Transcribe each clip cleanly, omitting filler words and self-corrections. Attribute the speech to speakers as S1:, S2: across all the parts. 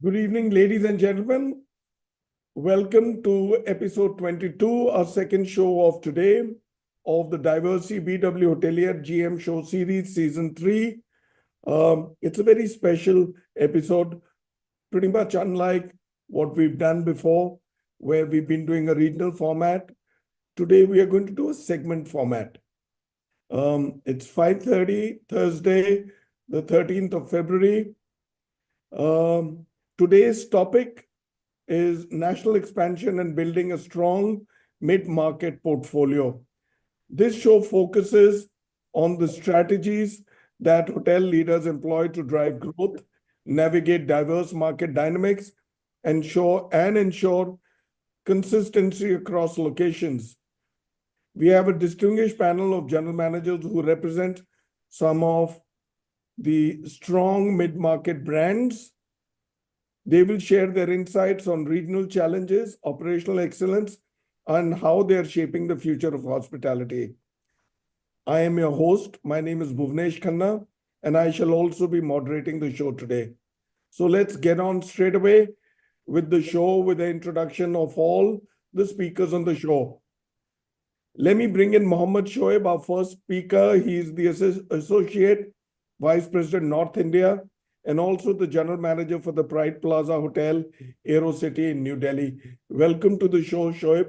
S1: Good evening, ladies and gentlemen. Welcome to episode 22, our second show of today of the Diversey BW Hotelier GM Show Series, Season 3. It's a very special episode, pretty much unlike what we've done before, where we've been doing a regional format. Today, we are going to do a segment format. It's 5:30, Thursday, the 13th of February. Today's topic is national expansion and building a strong mid-market portfolio. This show focuses on the strategies that hotel leaders employ to drive growth, navigate diverse market dynamics, and ensure consistency across locations. We have a distinguished panel of general managers who represent some of the strong mid-market brands. They will share their insights on regional challenges, operational excellence, and how they are shaping the future of hospitality. I am your host. My name is Bhuvanesh Khanna, and I shall also be moderating the show today. So let's get on straight away with the show with the introduction of all the speakers on the show. Let me bring in Mohammad Shoeb, our first speaker. He is the Associate Vice President, North India, and also the General Manager for the Pride Plaza Hotel, Aerocity in New Delhi. Welcome to the show, Shoeb.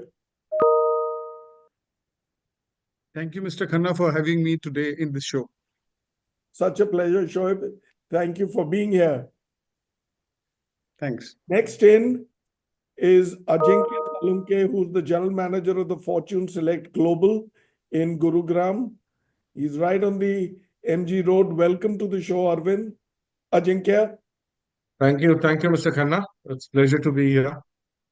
S2: Thank you, Mr. Khanna, for having me today in this show.
S1: Such a pleasure, Shoeb. Thank you for being here.
S2: Thanks.
S1: Next in is Ajinkya Salunkhe, who's the General Manager of the Fortune Select Global in Gurugram. He's right on the MG Road. Welcome to the show, Arvind. Ajinkya.
S3: Thank you, Mr. Khanna. It's a pleasure to be here.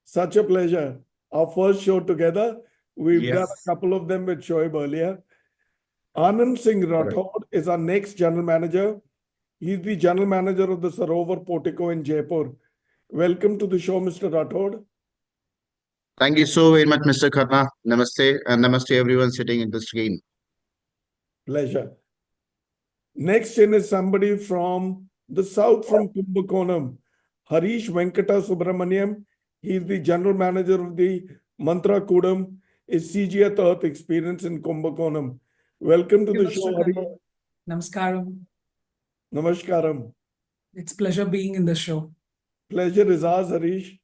S1: Such a pleasure. Our first show together. We've done a couple of them with Shoeb earlier. Anand Singh Rathod is our next General Manager. He's the General Manager of the Sarovar Portico in Jaipur. Welcome to the show, Mr. Rathod.
S4: Thank you so very much, Mr. Khanna. Namaste, and namaste everyone sitting in the screen.
S1: Pleasure. Next in is somebody from the south, from Kumbakonam, Harish Venkatasumbramaniam. He's the General Manager of the Mantra Koodam, is CG at Earth Experience in Kumbakonam. Welcome to the show, Harish.
S5: Namaskaram.
S1: Namaskaram.
S5: It's a pleasure being in the show.
S1: Pleasure is ours, Harish.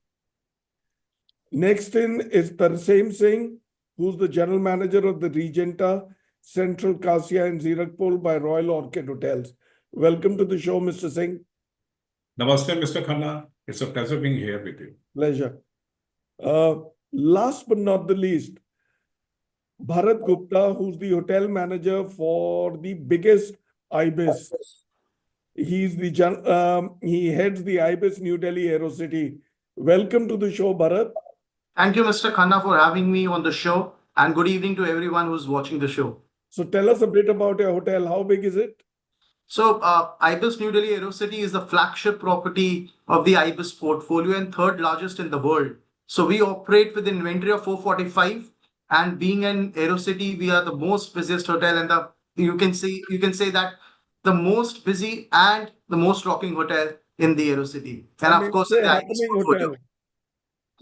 S1: Next in is Tarsem Singh, who's the General Manager of the Regenta, Central Cassia in Zirakpur by Royal Orchid Hotels. Welcome to the show, Mr. Singh.
S6: Namaste, Mr. Khanna. It's a pleasure being here with you.
S1: Pleasure. Last but not the least, Bharat Gupta, who's the hotel manager for the biggest Ibis. He heads the Ibis New Delhi Aerocity. Welcome to the show, Bharat.
S7: Thank you, Mr. Khanna, for having me on the show, and good evening to everyone who's watching the show.
S1: So tell us a bit about your hotel. How big is it?
S7: So Ibis New Delhi Aerocity is the flagship property of the Ibis portfolio and third largest in the world. So we operate with an inventory of 445, and being an Aerocity, we are the most busiest hotel, and you can say that the most busy and the most rocking hotel in the Aerocity. And of course, the Ibis portfolio.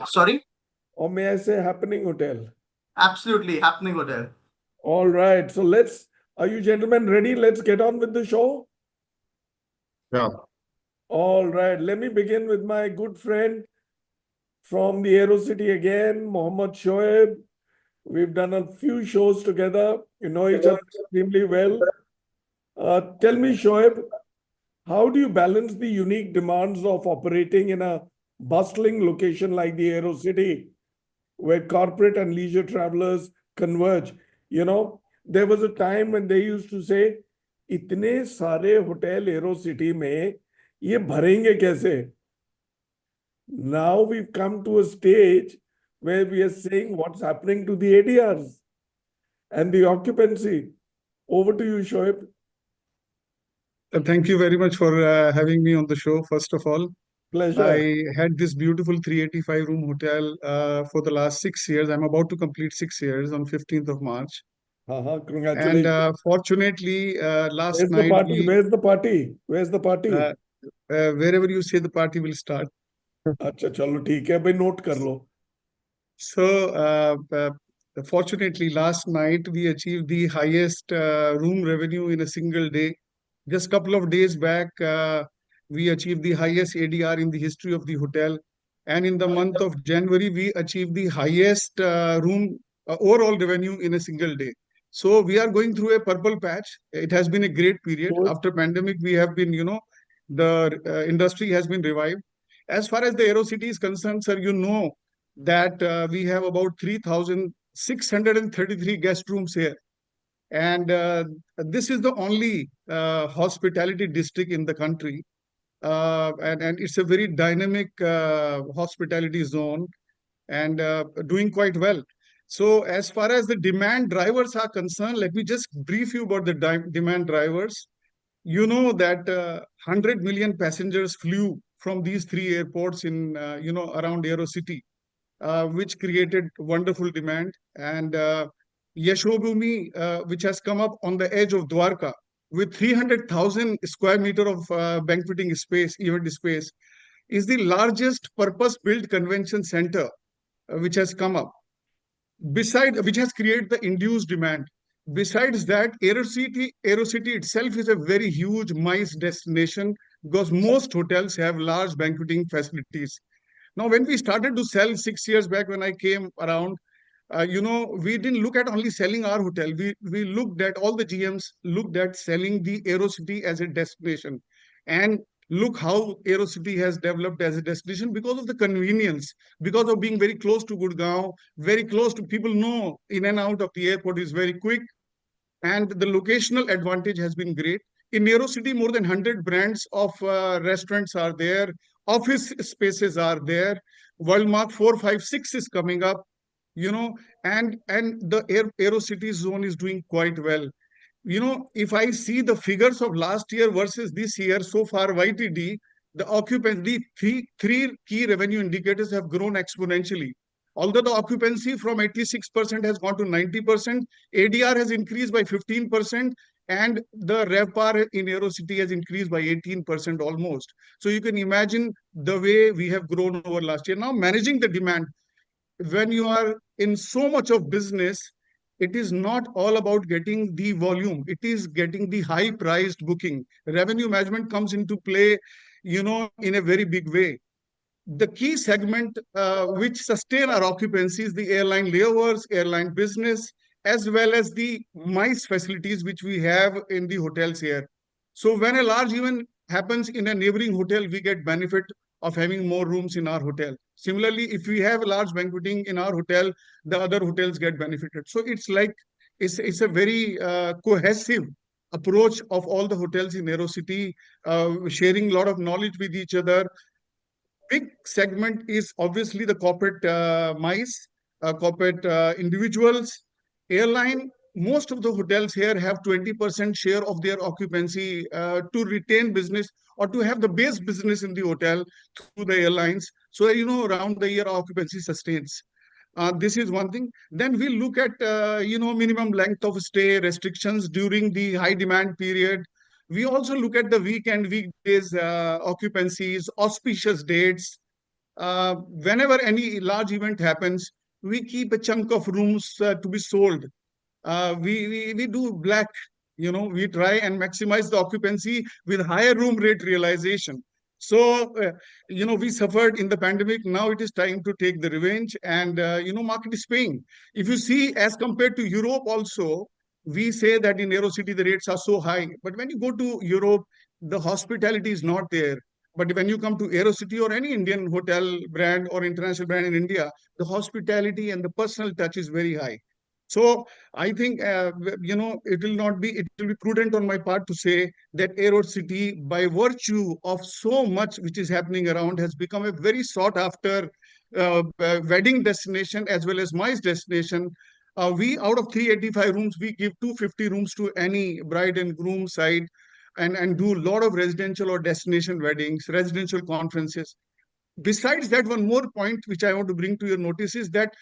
S7: Sorry?
S1: Or may I say happening hotel?
S7: Absolutely, happening hotel.
S1: All right. So are you gentlemen ready? Let's get on with the show.
S4: Yeah.
S1: All right. Let me begin with my good friend from the Aerocity again, Mohammad Shoeb. We've done a few shows together. You know each other extremely well. Tell me, Shoeb, how do you balance the unique demands of operating in a bustling location like the Aerocity, where corporate and leisure travelers converge? You know, there was a time when they used to say, "Itne sare hotel Aerocity mein, ye bharenge kaise?" Now we've come to a stage where we are saying what's happening to the ADRs and the occupancy. Over to you, Shoeb.
S2: Thank you very much for having me on the show, first of all.
S1: Pleasure.
S2: I had this beautiful 385-room hotel for the last 6 years. I'm about to complete 6 years on 15th of March.
S1: Congratulations.
S2: And fortunately, last
S1: Where's
S2: night...
S1: the party? Where's the party? Where's the party?
S2: Wherever you say the party will start.
S1: अच्छा चलो ठीक है भाई note कर लो.
S2: So, fortunately, last night we achieved the highest room revenue in a single day. Just couple of days back, we achieved the highest ADR in the history of the hotel. And in the month of January, we achieved the highest room overall revenue in a single day. So we are going through a purple patch. It has been a great period.
S1: Good.
S2: After pandemic, we have been, the industry has been revived. As far as the Aerocity is concerned, sir, you know that we have about 3,633 guest rooms here. And this is the only hospitality district in the country. And it's a very dynamic hospitality zone and doing quite well. So as far as the demand drivers are concerned, let me just brief you about the demand drivers. You know that 100 million passengers flew from these three airports in, around Aerocity, which created wonderful demand. And Yashobhumi, which has come up on the edge of Dwarka with 300,000 square meter of banqueting space, event space, is the largest purpose-built convention center which has come up. Which has created the induced demand. Besides that, Aerocity itself is a very huge MICE destination because most hotels have large banqueting facilities. Now, when we started to sell 6 years back, when I came around, we didn't look at only selling our hotel. We looked at all the GMs, looked at selling the Aerocity as a destination. And look how Aerocity has developed as a destination because of the convenience, because of being very close to Gurugram, very close to people know in and out of the airport is very quick. And the locational advantage has been great. In Aerocity, more than 100 brands of restaurants are there. Office spaces are there. World Mark 456 is coming up, and the Aerocity zone is doing quite well. If I see the figures of last year versus this year, so far YTD, the occupancy, three key revenue indicators have grown exponentially. Although the occupancy from 86% has gone to 90%, ADR has increased by 15%, and the RevPAR in Aerocity has increased by 18% almost. So you can imagine the way we have grown over last year. Now, managing the demand, when you are in so much of business, it is not all about getting the volume. It is getting the high priced booking. Revenue management comes into play, in a very big way. The key segment which sustain our occupancy is the airline layovers, airline business, as well as the MICE facilities which we have in the hotels here. So when a large event happens in a neighboring hotel, we get benefit of having more rooms in our hotel. Similarly, if we have a large banqueting in our hotel, the other hotels get benefited. So it's like, it's a very cohesive approach of all the hotels in Aerocity, sharing a lot of knowledge with each other. Big segment is obviously the corporate MICE, corporate individuals, airline. Most of the hotels here have 20% share of their occupancy to retain business or to have the base business in the hotel through the airlines. So, around the year occupancy sustains. This is one thing. Then we look at, minimum length of stay restrictions during the high demand period. We also look at the weekend, weekdays occupancies, auspicious dates. Whenever any large event happens, we keep a chunk of rooms to be sold. We do black, we try and maximize the occupancy with higher room rate realization. So, we suffered in the pandemic. Now it is time to take the revenge and, market is paying. If you see, as compared to Europe also, we say that in Aerocity, the rates are so high. But when you go to Europe, the hospitality is not there. But when you come to Aerocity or any Indian hotel brand or international brand in India, the hospitality and the personal touch is very high. So I think, it will be prudent on my part to say that Aerocity, by virtue of so much which is happening around, has become a very sought after wedding destination as well as MICE destination. We, out of 385 rooms, we give 250 rooms to any bride and groom side and do a lot of residential or destination weddings, residential conferences. Besides that, one more point which I want to bring to your notice is that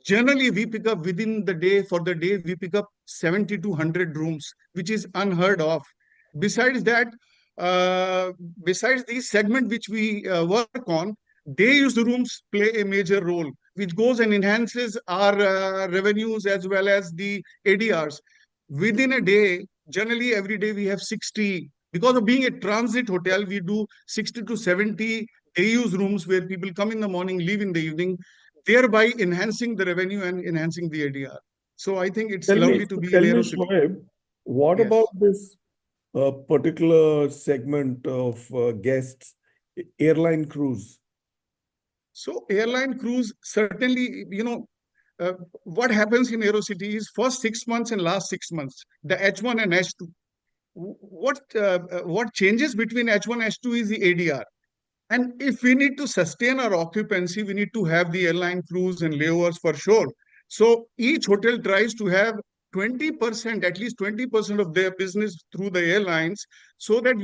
S2: generally we pick up within the day, for the day, we pick up 70 to 100 rooms, which is unheard of. Besides that, besides the segment which we work on, day use rooms play a major role, which goes and enhances our revenues as well as the ADRs. Within a day, generally every day we have 60. Because of being a transit hotel, we do 60 to 70 day use rooms where people come in the morning, leave in the evening, thereby enhancing the revenue and enhancing the ADR. So I think it's lovely to be in Aerocity.
S1: Shoaib, what
S2: Yes.
S1: about this particular segment of guests, airline cruise?
S2: So airline cruise, certainly, what happens in Aerocity is first 6 months and last 6 months, the H1 and H2. What changes between H1 and H2 is the ADR. And if we need to sustain our occupancy, we need to have the airline crews and layovers for sure. So each hotel tries to have 20%, at least 20% of their business through the airlines, so that,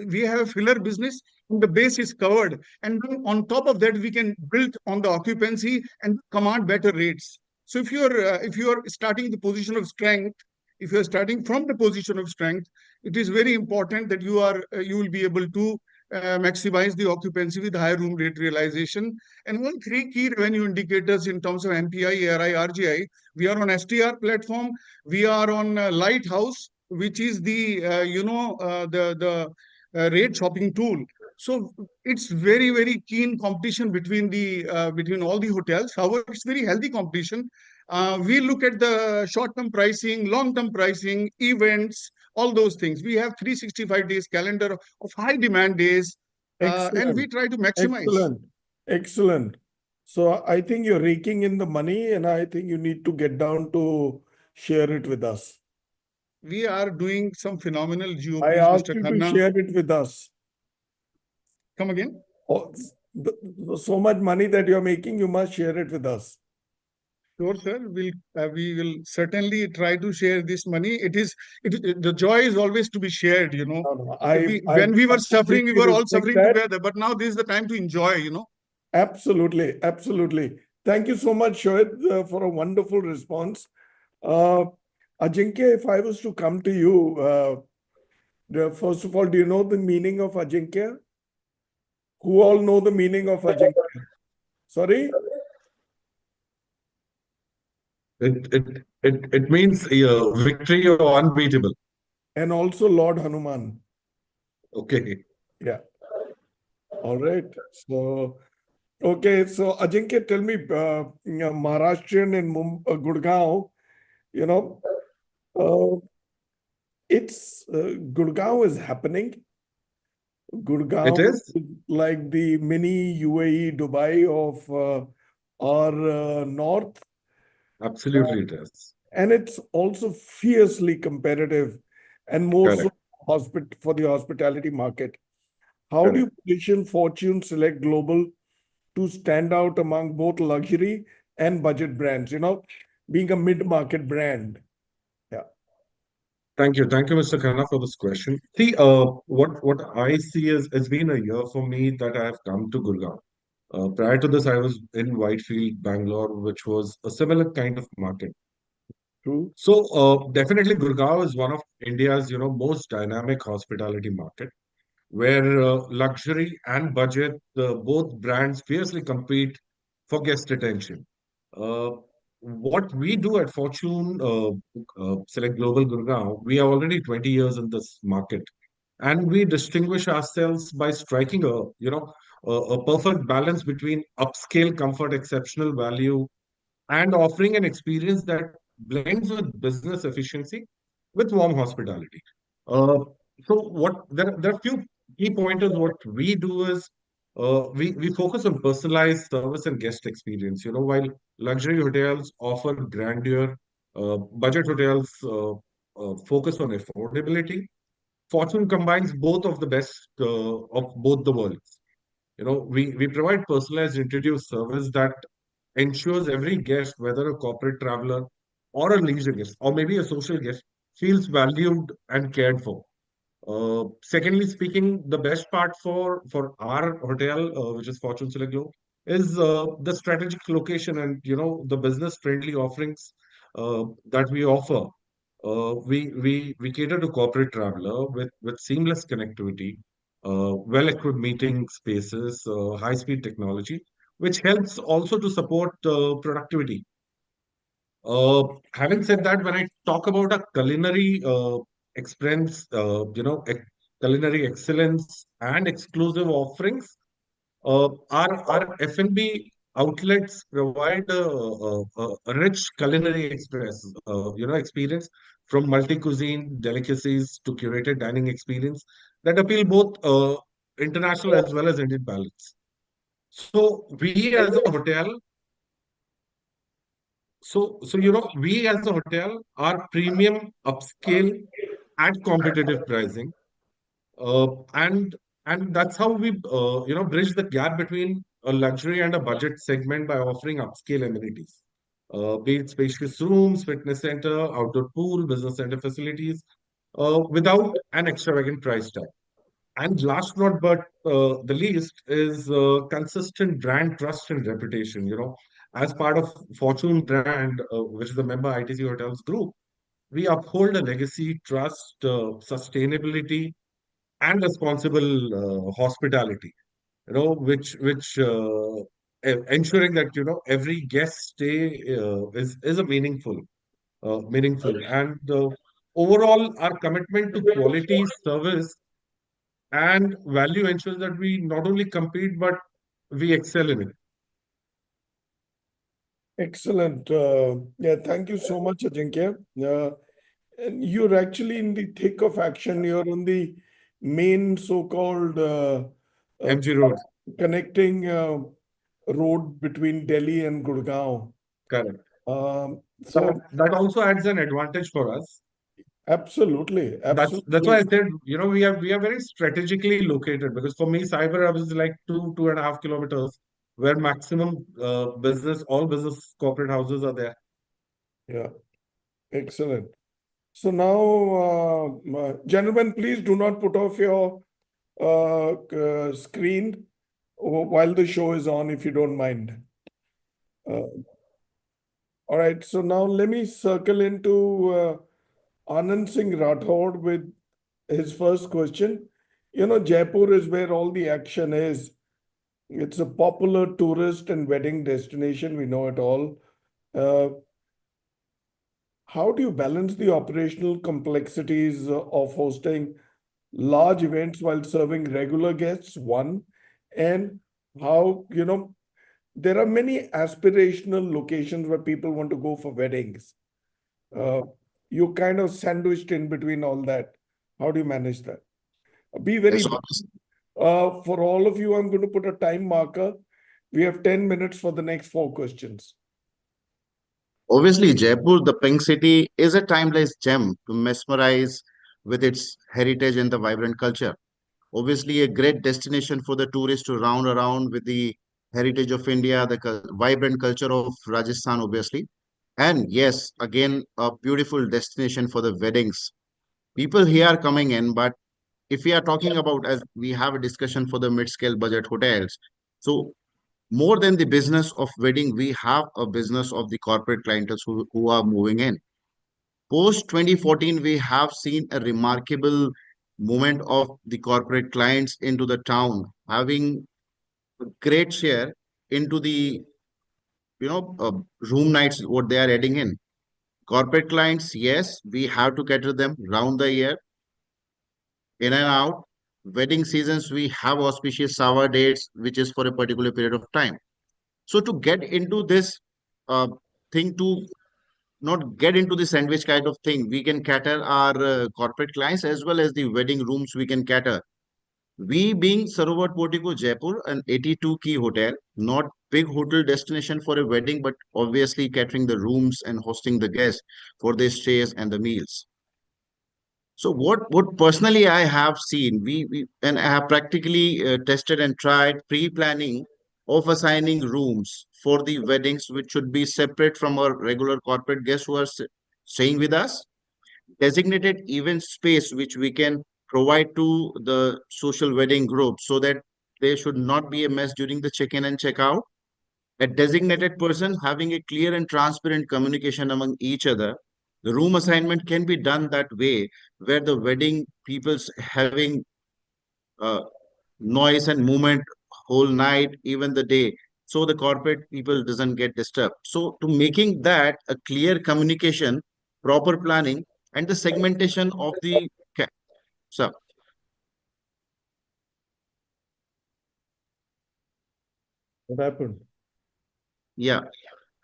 S2: we have a filler business and the base is covered. And then on top of that, we can build on the occupancy and command better rates. So if you're starting the position of strength, if you're starting from the position of strength, it is very important that you will be able to maximize the occupancy with higher room rate realization. And one three key revenue indicators in terms of MPI, ARI, RGI. We are on STR platform. We are on Lighthouse, which is the rate shopping tool. So it's very, very keen competition between all the hotels. However, it's very healthy competition. We look at the short-term pricing, long-term pricing, events, all those things. We have 365 days calendar of high demand days, and we try to maximize.
S1: Excellent. So I think you're raking in the money, and I think you need to get down to share it with us.
S2: We are doing some phenomenal GOPs,
S1: I asked
S2: Mr.
S1: you to
S2: Khanna.
S1: share it with us.
S2: Come again?
S1: Oh, so much money that you're making, you must share it with us.
S2: Sure, sir. We will certainly try to share this money. The joy is always to be shared,
S1: No,
S2: when we were suffering, we were all
S1: respect
S2: suffering
S1: that.
S2: together. But now this is the time to enjoy,
S1: Absolutely. Thank you so much, Shoaib, for a wonderful response. Ajinkya, if I was to come to you, first of all, do you know the meaning of Ajinkya? Who all know the meaning of Ajinkya? Sorry?
S3: It means victory or unbeatable.
S1: And also Lord Hanuman.
S3: Okay.
S1: Yeah. All right. So, okay. So, Ajinkya, tell me, Maharashtrian in Gurgaon, Gurgaon is happening. Gurgaon
S3: It is?
S1: like the mini UAE Dubai of our north.
S3: Absolutely, it is.
S1: And it's also fiercely competitive and more so for the hospitality market. How do you position Fortune Select Global to stand out among both luxury and budget brands, being a mid-market brand? Yeah.
S3: Thank you, Mr. Khanna, for this question. See, what I see is it's been a year for me that I have come to Gurgaon. Prior to this, I was in Whitefield, Bangalore, which was a similar kind of market.
S1: True.
S3: So definitely, Gurgaon is one of India's most dynamic hospitality market, where luxury and budget, both brands fiercely compete for guest attention. Uh, what we do at Fortune Select Global Gurgaon, we are already 20 years in this market, and we distinguish ourselves by striking a perfect balance between upscale comfort, exceptional value, and offering an experience that blends with business efficiency with warm hospitality. Uh, there are few key pointers. What we do is we focus on personalized service and guest experience. While luxury hotels offer grandeur, budget hotels focus on affordability. Fortune combines both of the best of both the worlds. We provide personalized introduced service that ensures every guest, whether a corporate traveler or a leisure guest, or maybe a social guest, feels valued and cared for. Secondly, speaking, the best part for our hotel, which is Fortune Select Globe, is the strategic location and the business friendly offerings that we offer. We cater to corporate traveler with seamless connectivity, well-equipped meeting spaces, high-speed technology, which helps also to support productivity. Having said that, when I talk about a culinary experience, culinary excellence and exclusive offerings, our F&B outlets provide a rich culinary experience from multi-cuisine delicacies to curated dining experience that appeal both international as well as Indian palates. So we as a hotel, we as a hotel are premium, upscale, at competitive pricing, and that's how we bridge the gap between a luxury and a budget segment by offering upscale amenities, be it spacious rooms, fitness center, outdoor pool, business center facilities, without an extravagant price tag. And last not but the least is consistent brand trust and reputation. As part of Fortune brand, which is a member ITC Hotels Group, we uphold a legacy, trust, sustainability, and responsible hospitality. Which ensuring that every guest stay is a meaningful, and overall our commitment to quality service and value ensures that we not only compete but we excel in it.
S1: Excellent. Yeah, thank you so much, Ajinkya. And you're actually in the thick of action. You're on the main so-called
S3: MG Road,
S1: connecting road between Delhi and Gurgaon.
S3: correct.
S1: So
S3: That also adds an advantage for us.
S1: absolutely,
S3: That's why I
S1: absolutely.
S3: said, we are very strategically located, because for me, Cyber Hub is like 2.5 kilometers, where maximum all business corporate houses are there.
S1: Yeah, excellent. So now, gentlemen, please do not put off your screen while the show is on, if you don't mind. All right, so now let me circle into Anand Singh Rathod with his first question. Jaipur is where all the action is. It's a popular tourist and wedding destination. We know it all. How do you balance the operational complexities of hosting large events while serving regular guests? One, and how, there are many aspirational locations where people want to go for weddings. You're kind of sandwiched in between all that. How do you manage that? Be very
S4: Yes,
S1: brief. For all of you, I'm going to put a time marker. We have 10 minutes for the next 4 questions.
S4: obviously, Jaipur, the Pink City, is a timeless gem to mesmerize with its heritage and the vibrant culture. Obviously, a great destination for the tourists to round around with the heritage of India, the vibrant culture of Rajasthan, obviously. And yes, again, a beautiful destination for the weddings. People here are coming in, but if we are talking about, as we have a discussion for the mid-scale budget hotels, so more than the business of wedding, we have a business of the corporate clientele who are moving in. Post 2014, we have seen a remarkable movement of the corporate clients into the town, having a great share into the room nights what they are adding in. Corporate clients, yes, we have to cater them round the year, in and out. Wedding seasons, we have auspicious sour dates, which is for a particular period of time. So to get into this uh, thing, to not get into the sandwich kind of thing, we can cater our corporate clients as well as the wedding rooms we can cater. We being Sarovar Portico Jaipur, an 82 key hotel, not big hotel destination for a wedding, but obviously catering the rooms and hosting the guests for their stays and the meals. So what personally I have seen, we and I have practically tested and tried pre-planning of assigning rooms for the weddings, which should be separate from our regular corporate guests who are staying with us. Designated event space which we can provide to the social wedding group so that there should not be a mess during the check-in and check-out. A designated person having a clear and transparent communication among each other. The room assignment can be done that way, where the wedding people's having noise and movement whole night, even the day. So the corporate people doesn't get disturbed. So to making that a clear communication, proper planning, and the segmentation of the so
S1: What happened?
S4: yeah.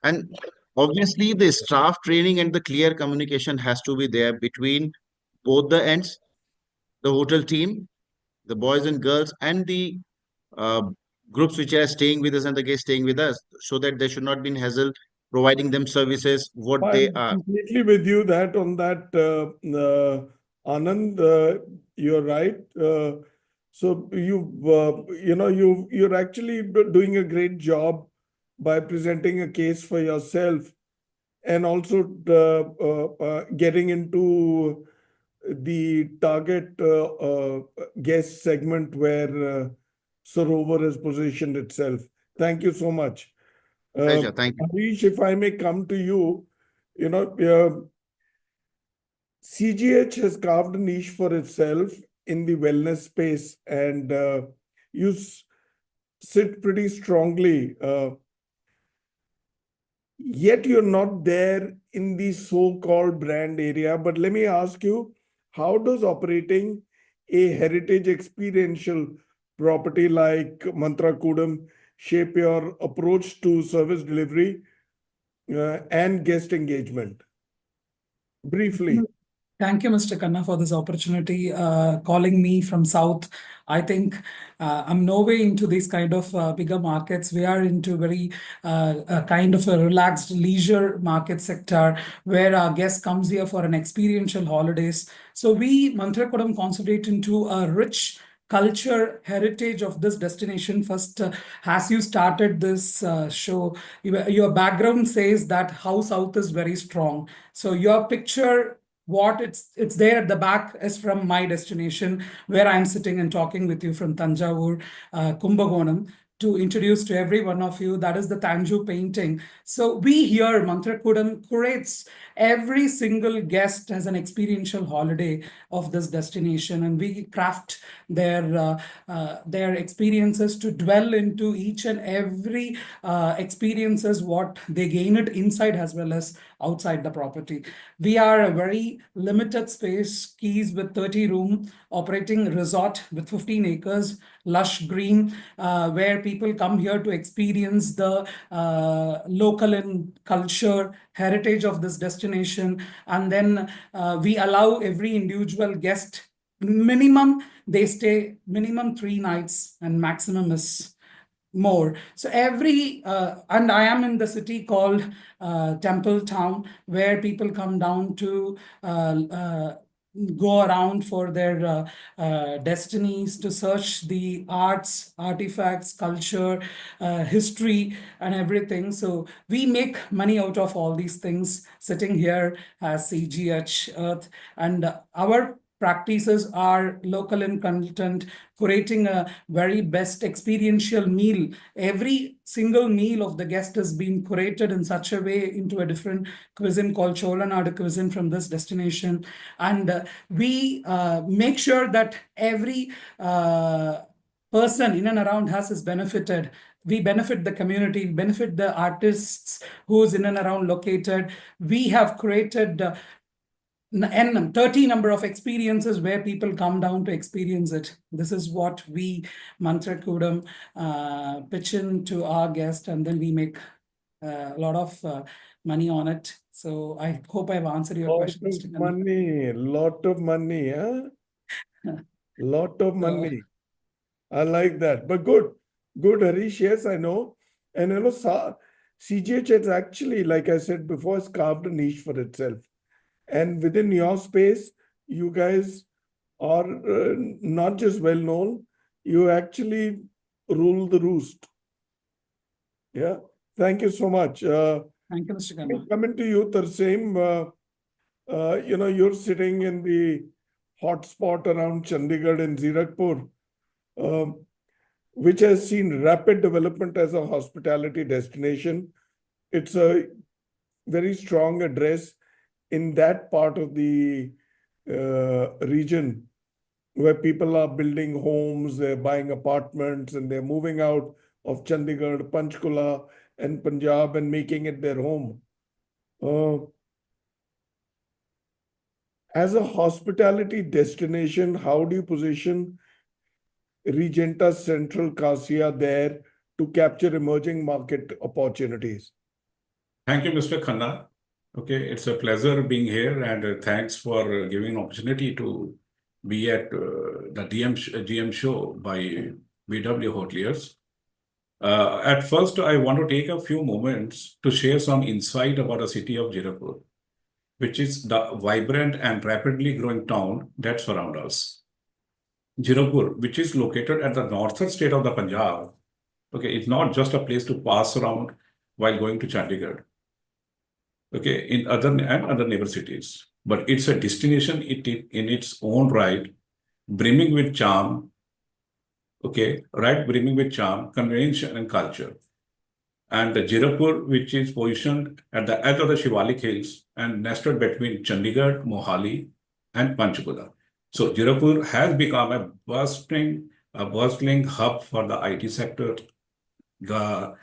S4: And obviously the staff training and the clear communication has to be there between both the ends, the hotel team, the boys and girls, and the uh, groups which are staying with us and the guests staying with us, so that there should not be hassle providing them services what they
S1: I'm
S4: are.
S1: completely with you that on that, Anand, you're right. So you're actually doing a great job by presenting a case for yourself and also getting into the target guest segment where Sarovar has positioned itself. Thank you so much.
S4: Pleasure. Thank you.
S1: Harish, if I may come to you, CGH has carved a niche for itself in the wellness space, and you sit pretty strongly. Yet you're not there in the so-called brand area. But let me ask you, how does operating a heritage experiential property like Mantra Koodam shape your approach to service delivery and guest engagement? Briefly.
S5: Thank you, Mr. Khanna, for this opportunity. Calling me from South, I think I'm no way into these kind of bigger markets. We are into very kind of a relaxed leisure market sector where our guest comes here for an experiential holidays. So we, Mantra Kodam, concentrate into a rich culture heritage of this destination. First, as you started this show, your background says that how South is very strong. So your picture, what it's there at the back, is from my destination where I'm sitting and talking with you from Tanjavur, Kumbakonam. To introduce to every one of you, that is the Tanju painting. So we here, Mantra Koodam, curates every single guest as an experiential holiday of this destination, and we craft their experiences to dwell into each and every experiences what they gain it inside as well as outside the property. We are a very limited space, keys with 30 room, operating resort with 15 acres, lush green, where people come here to experience the local and culture heritage of this destination. And then we allow every individual guest minimum, they stay minimum 3 nights and maximum is more. So and I am in the city called Temple Town, where people come down to go around for their destinies, to search the arts, artifacts, culture, history, and everything. So we make money out of all these things sitting here as CGH Earth, and our practices are local in content, curating a very best experiential meal. Every single meal of the guest has been curated in such a way into a different cuisine called Cholanadu cuisine from this destination. And we make sure that every person in and around us is benefited. We benefit the community, benefit the artists who's in and around located. We have created N 30 number of experiences where people come down to experience it. This is what we, Mantra Koodam, pitch in to our guest, and then we make a lot of money on it. So I hope I've answered your question, Mr. Khanna.
S1: Lot of money, huh? Lot of money. I like that. But good, Harish. Yes, I know. And CGH has actually, like I said before, has carved a niche for itself. And within your space, you guys are not just well known, you actually rule the roost. Yeah. Thank you so much.
S5: Thank you, Mr. Khanna.
S1: Coming to you, Tarsem, you're sitting in the hotspot around Chandigarh and Zirakpur, which has seen rapid development as a hospitality destination. It's a very strong address in that part of the region. where people are building homes, they're buying apartments, and they're moving out of Chandigarh, Panchkula, and Punjab and making it their home. As a hospitality destination, how do you position Regenta Central Cassia there to capture emerging market opportunities?
S6: Thank you, Mr. Khanna. Okay, it's a pleasure being here, and thanks for giving an opportunity to be at the GM show by VW Hoteliers. At first, I want to take a few moments to share some insight about the city of Zirakpur, which is the vibrant and rapidly growing town that surrounds us. Zirakpur, which is located at the northern state of the Punjab, okay, it's not just a place to pass around while going to Chandigarh, okay, in other neighbor cities, but it's a destination in its own right, brimming with charm, okay, right, brimming with charm, convention, and culture. And the Zirakpur, which is positioned at the edge of the Shivalik Hills and nested between Chandigarh, Mohali, and Panchkula. So Zirakpur has become a bustling hub for the IT sector, the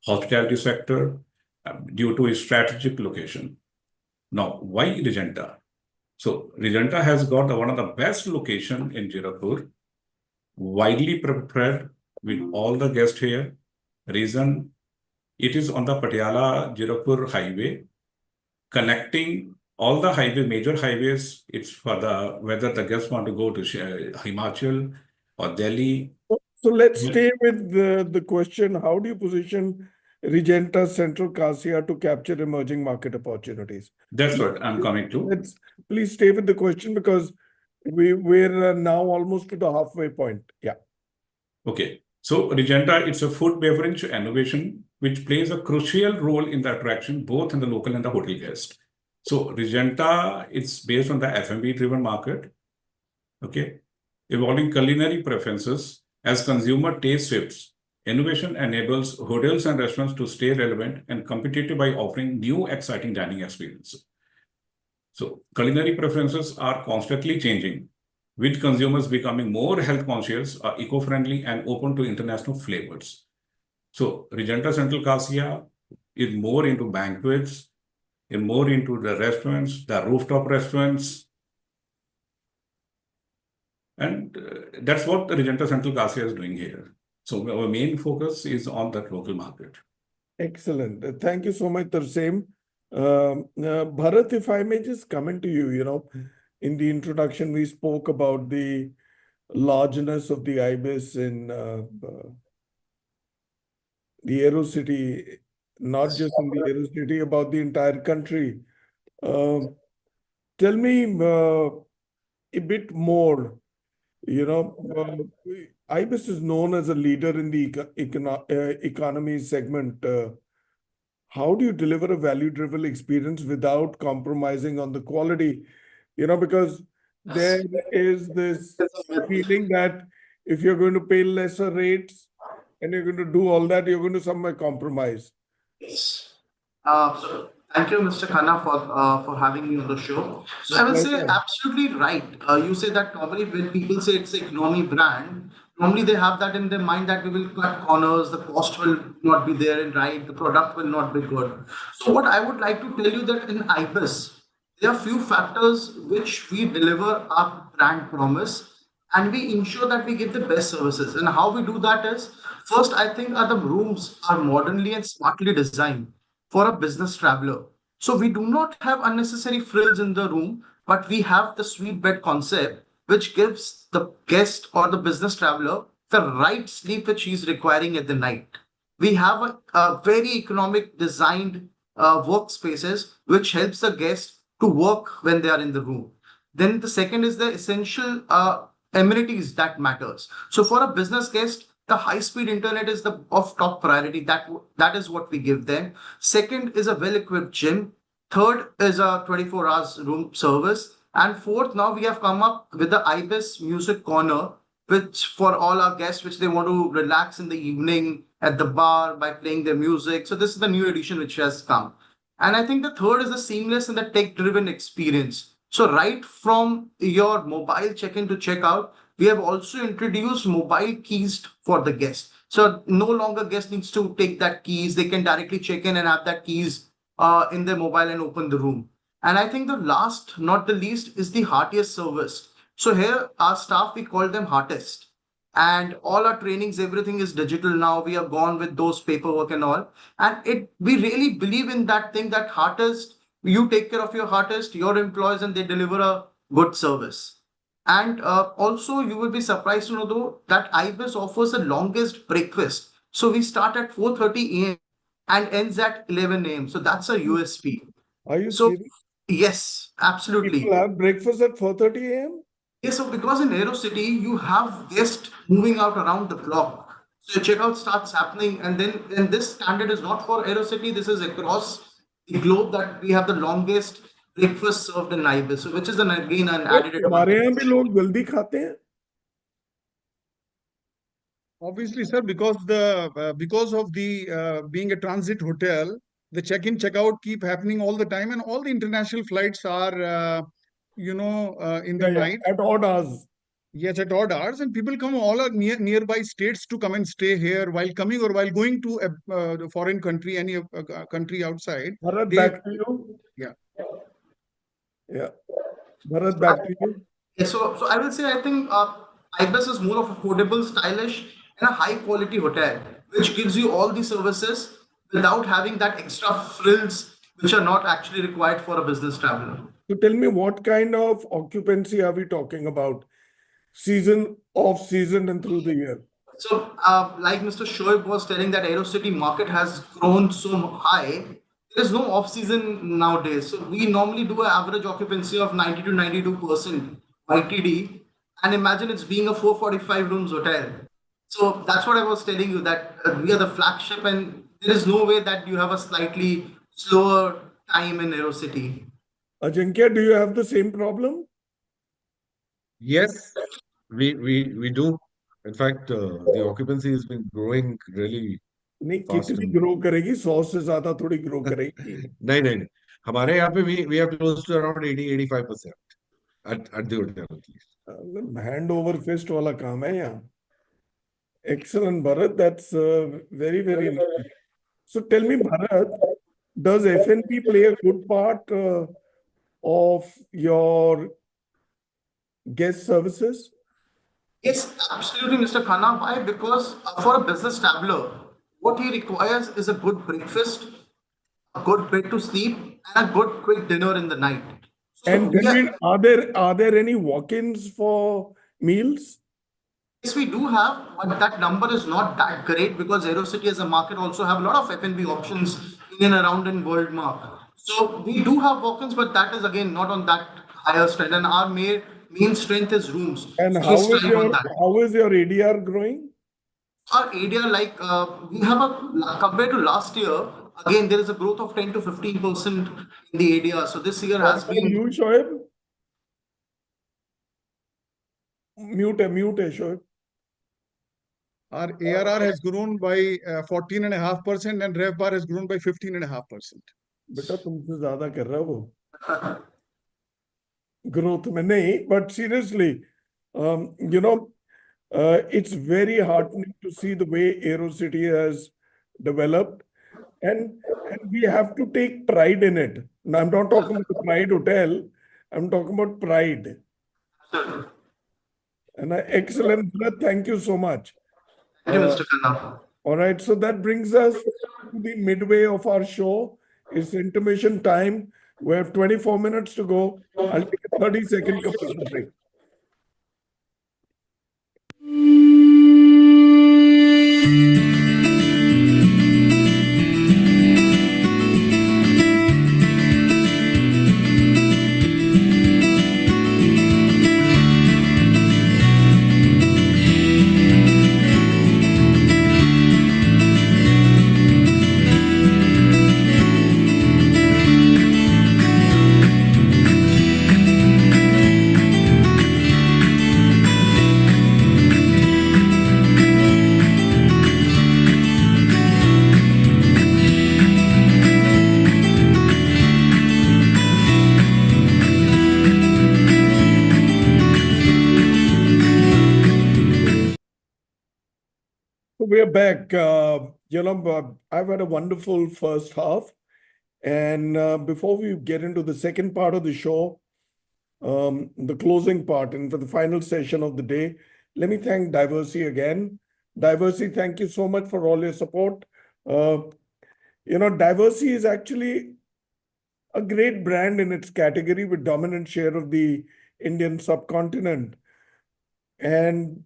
S6: hospitality sector, due to its strategic location. Now, why Regenta? So Regenta has got one of the best location in Zirakpur, widely preferred with all the guests here. Reason, it is on the Patiala-Zirakpur highway, connecting all the major highways. It's for whether the guests want to go to Himachal or Delhi.
S1: So let's stay with the question, how do you position Regenta Central Cassia to capture emerging market opportunities?
S6: That's what I'm coming to.
S1: Please stay with the question because we're now almost to the halfway point. Yeah.
S6: Okay. So Regenta, it's a food beverage innovation which plays a crucial role in the attraction both in the local and the hotel guest. So Regenta is based on the F&B driven market. Okay. Evolving culinary preferences as consumer taste shifts. Innovation enables hotels and restaurants to stay relevant and competitive by offering new exciting dining experiences. So culinary preferences are constantly changing, with consumers becoming more health conscious, eco-friendly, and open to international flavors. So Regenta Central Cassia is more into banquets, is more into the restaurants, the rooftop restaurants. And that's what the Regenta Central Cassia is doing here. So our main focus is on that local market.
S1: Excellent. Thank you so much, Tarsem. Bharat, if I may just comment to you, in the introduction, we spoke about the largeness of the Ibis in the Aerocity, not just in the Aerocity, about the entire country. Tell me a bit more. Ibis is known as a leader in the economy segment. How do you deliver a value-driven experience without compromising on the quality? Because there is this feeling that if you're going to pay lesser rates and you're going to do all that, you're going to somewhere compromise.
S7: Yes. Thank you, Mr. Khanna, for having me on the show. So I will say absolutely right. You say that normally when people say it's an economy brand, normally they have that in their mind that we will cut corners, the cost will not be there and right, the product will not be good. So what I would like to tell you that in Ibis, there are few factors which we deliver our brand promise and we ensure that we give the best services. And how we do that is, first, I think the rooms are modernly and smartly designed for a business traveler. So we do not have unnecessary frills in the room, but we have the suite bed concept, which gives the guest or the business traveler the right sleep which he's requiring at the night. We have a very economic designed workspaces, which helps the guest to work when they are in the room. Then the second is the essential amenities that matters. So for a business guest, the high-speed internet is of top priority. That is what we give them. Second is a well-equipped gym. Third is a 24 hours room service. And fourth, now we have come up with the Ibis Music Corner, which for all our guests, which they want to relax in the evening at the bar by playing their music. So this is the new edition which has come. And I think the third is the seamless and the tech-driven experience. So right from your mobile check-in to check-out, we have also introduced mobile keys for the guest. So no longer guest needs to take that keys. They can directly check in and have that keys in their mobile and open the room. And I think the last, not the least, is the heartiest service. So here, our staff, we call them heartist. And all our trainings, everything is digital now. We have gone with those paperwork and all. And we really believe in that thing, that heartist, you take care of your heartist, your employees, and they deliver a good service. And also, you will be surprised to know though that Ibis offers the longest breakfast. So we start at 4:30 a.m. and ends at 11 a.m. So that's a USP.
S1: Are you
S7: So
S1: serious?
S7: yes, absolutely.
S1: People have breakfast at 4:30 a.m.?
S7: Yes, so because in Aerocity, you have guests moving out around the clock. So checkout starts happening, and then this standard is not for Aerocity, this is across the globe that we have the longest breakfast served in Ibis, so which is again an added
S1: हमारे यहाँ
S7: advantage.
S1: भी लोग जल्दी खाते हैं.
S2: Obviously, sir, because of the being a transit hotel, the check-in, check-out keep happening all the time, and all the international flights are, in the night.
S1: At odd hours.
S2: Yes, at odd hours, and people come all are nearby states to come and stay here while coming or while going to a foreign country, any country outside.
S1: Bharat,
S2: They-
S1: back to you.
S2: Yeah.
S1: Yeah. Bharat, back to you.
S7: Yeah, so I will say I think Ibis is more of affordable, stylish, and a high quality hotel, which gives you all the services without having that extra frills which are not actually required for a business traveler.
S1: So tell me, what kind of occupancy are we talking about? Season, off season, and through the year?
S7: So, like Mr. Shoeb was telling, that Aerocity market has grown so high, there is no off season nowadays. So we normally do an average occupancy of 90 to 92% YTD, and imagine it's being a 445 rooms hotel. So that's what I was telling you, that we are the flagship, and there is no way that you have a slightly slower time in Aerocity.
S1: Ajinkya, do you have the same problem?
S3: Yes, we do. In fact, the occupancy has been growing really.
S1: नहीं,
S3: Fast
S1: कितनी
S3: and-
S1: grow करेगी? 100 से ज्यादा थोड़ी grow करेगी.
S3: नहीं. हमारे यहाँ पे we are close to around 80-85% at the hotel at least.
S1: Hand over fist वाला काम है यहाँ. Excellent, Bharat. That's very, very nice. So tell me, Bharat, does F&B play a good part of your guest services?
S7: Yes, absolutely, Mr. Khanna. Why? Because for a business traveler, what he requires is a good breakfast, a good bed to sleep, and a good quick dinner in the night. So
S1: And
S7: we
S1: tell
S7: are-
S1: me, are there any walk-ins for meals?
S7: yes, we do have, but that number is not that great because Aerocity as a market also have a lot of F&B options in and around in World Mark. So we do have walk-ins, but that is again not on that higher strength. And our main strength is rooms.
S1: And
S7: So
S1: how
S7: we
S1: is
S7: strive on that.
S1: your ADR growing?
S7: Our area, like we have compared to last year, again there is a growth of 10 to 15% in the area. So this year has
S1: What
S7: been.
S1: about you, Shoeb? Mute, Shoeb.
S2: Our ARR has grown by 14.5%, and RevPAR has grown by 15.5%.
S1: बेटा तुमसे ज्यादा कर रहा है वो. Growth में नहीं, but seriously, it's very heartening to see the way Aerocity has developed, and we have to take pride in it. Now, I'm not talking about the Pride Hotel, I'm talking about pride. And excellent, Bharat, thank you so much.
S7: Thank you, Mr. Khanna.
S1: All right, so that brings us to the midway of our show. It's intermission time. We have 24 minutes to go. I'll take a 30-second commercial break. We are back. I've had a wonderful first half. And before we get into the second part of the show, the closing part and for the final session of the day, let me thank Diversey again. Diversey, thank you so much for all your support. Diversey is actually a great brand in its category with dominant share of the Indian subcontinent. And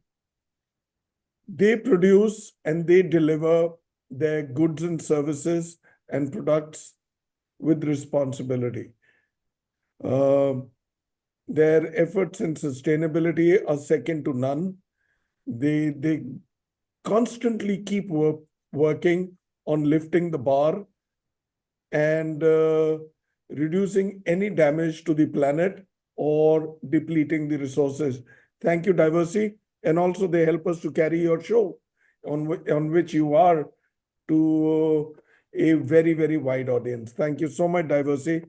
S1: they produce and they deliver their goods and services and products with responsibility. Their efforts in sustainability are second to none. They constantly keep working on lifting the bar and reducing any damage to the planet or depleting the resources. Thank you, Diversey. And also they help us to carry your show on which you are to a very, very wide audience. Thank you so much, Diversey.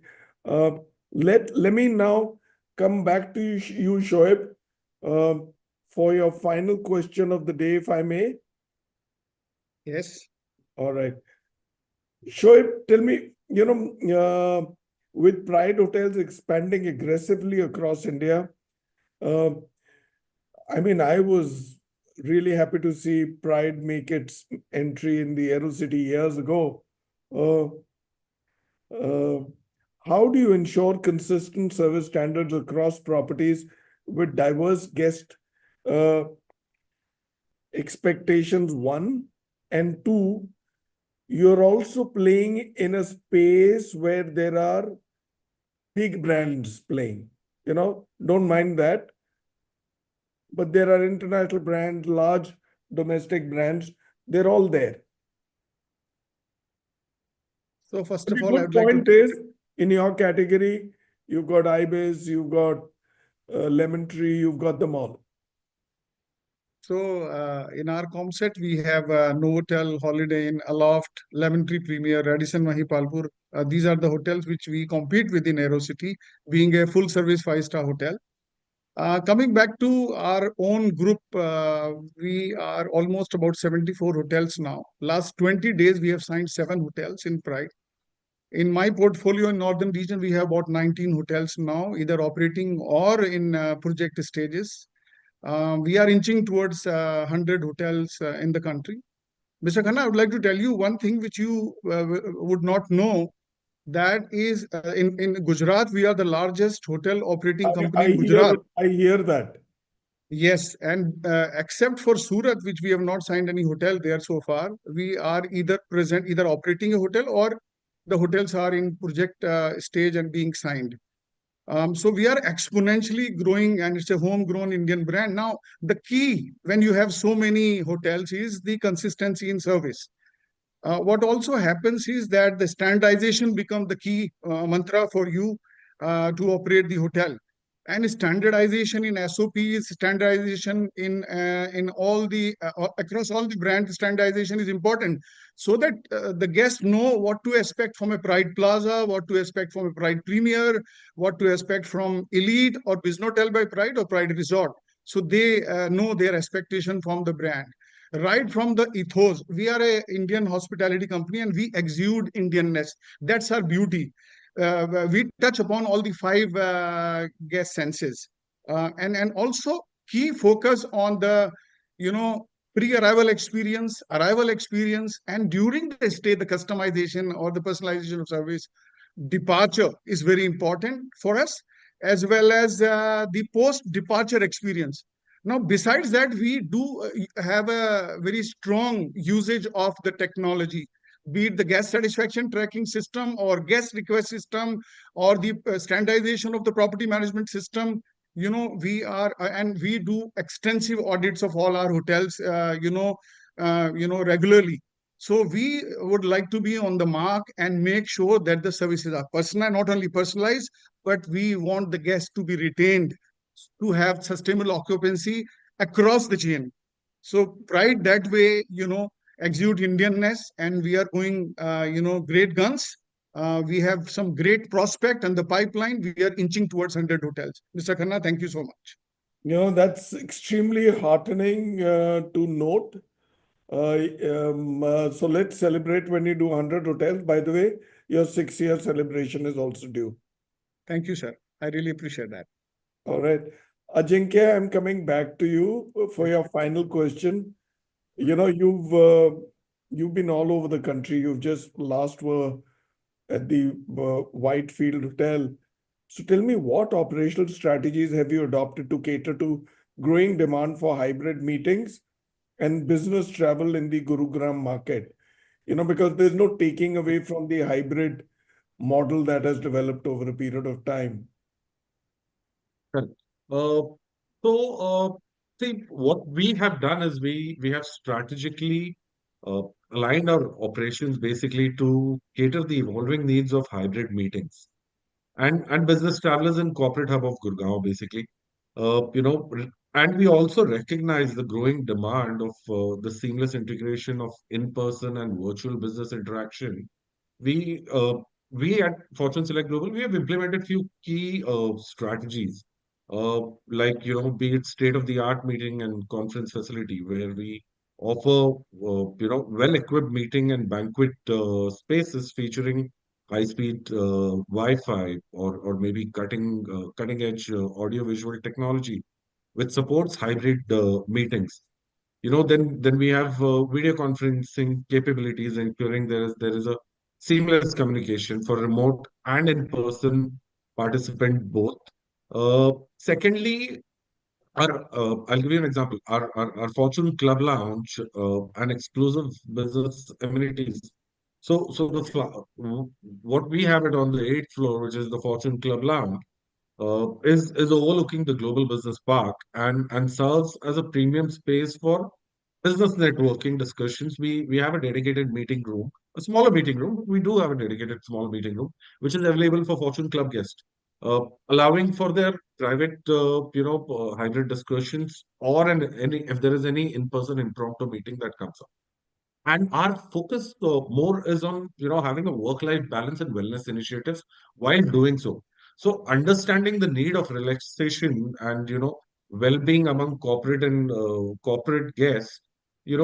S1: Let me now come back to you, Shoeb, for your final question of the day, if I may.
S2: Yes.
S1: All right. Shoeb, tell me, with Pride Hotels expanding aggressively across India, I was really happy to see Pride make its entry in the Aerocity years ago. How do you ensure consistent service standards across properties with diverse guest expectations, one, and two, you're also playing in a space where there are big brands playing, don't mind that. But there are international brands, large domestic brands, they're all there.
S2: So first
S1: The
S2: of all,
S1: good
S2: I'd like
S1: point
S2: to...
S1: is, in your category, you've got Ibis, you've got Lemon Tree, you've got them all.
S2: So in our concept, we have Novotel, Holiday Inn, Aloft, Lemon Tree Premier, Radisson Mahipalpur. These are the hotels which we compete with in Aerocity, being a full-service five-star hotel. Coming back to our own group, we are almost about 74 hotels now. Last 20 days, we have signed 7 hotels in Pride. In my portfolio in Northern region, we have about 19 hotels now, either operating or in project stages. We are inching towards 100 hotels in the country. Mr. Khanna, I would like to tell you one thing which you would not know. That is, in Gujarat, we are the largest hotel operating company in Gujarat.
S1: I hear that.
S2: Yes, and except for Surat, which we have not signed any hotel there so far, we are either operating a hotel or the hotels are in project stage and being signed. So we are exponentially growing, and it's a homegrown Indian brand. Now, the key when you have so many hotels is the consistency in service. What also happens is that the standardization becomes the key mantra for you to operate the hotel. And standardization in SOPs, standardization in all the across all the brands, standardization is important, so that the guests know what to expect from a Pride Plaza, what to expect from a Pride Premier, what to expect from Elite or Business Hotel by Pride or Pride Resort. So they know their expectation from the brand. Right from the ethos, we are an Indian hospitality company and we exude Indianness. That's our beauty. We touch upon all the 5 guest senses, and also key focus on the pre-arrival experience, arrival experience, and during the stay, the customization or the personalization of service. Departure is very important for us, as well as the post-departure experience. Now, besides that, we do have a very strong usage of the technology, be it the guest satisfaction tracking system or guest request system or the standardization of the property management system. We are, and we do extensive audits of all our hotels, regularly. So we would like to be on the mark and make sure that the services are personal, not only personalized, but we want the guests to be retained, to have sustainable occupancy across the chain. So Pride that way, exude Indianness, and we are going, great guns. We have some great prospect and the pipeline. We are inching towards 100 hotels. Mr. Khanna, thank you so much.
S1: That's extremely heartening to note. So let's celebrate when you do 100 hotels. By the way, your 6-year celebration is also due.
S2: Thank you, sir. I really appreciate that.
S1: All right. Ajinkya, I'm coming back to you for your final question. You know, you've been all over the country. You've just last were at the Whitefield Hotel. So tell me, what operational strategies have you adopted to cater to growing demand for hybrid meetings and business travel in the Gurugram market? You know, because there's no taking away from the hybrid model that has developed over a period of time.
S3: Correct. Uh, See, what we have done is we have strategically uh, aligned our operations basically to cater the evolving needs of hybrid meetings and business travelers in corporate hub of Gurgaon, basically. And we also recognize the growing demand of the seamless integration of in-person and virtual business interaction. We uh, we at Fortune Select Global, we have implemented few key strategies, like be it state-of-the-art meeting and conference facility where we offer well-equipped meeting and banquet spaces featuring high-speed Wi-Fi or maybe cutting-edge audio-visual technology, which supports hybrid meetings. Then we have video conferencing capabilities, ensuring there is a seamless communication for remote and in-person participant both. Secondly, I'll give you an example. Our Fortune Club Lounge and exclusive business amenities. What we have it on the eighth floor, which is the Fortune Club Lounge, is overlooking the global business park and serves as a premium space for business networking discussions. We have a dedicated meeting room, a smaller meeting room, but we do have a dedicated small meeting room, which is available for Fortune Club guests, allowing for their private, hybrid discussions or any if there is any in-person impromptu meeting that comes up. And our focus more is on having a work-life balance and wellness initiatives while doing so. So understanding the need of relaxation and well-being among corporate and corporate guests, we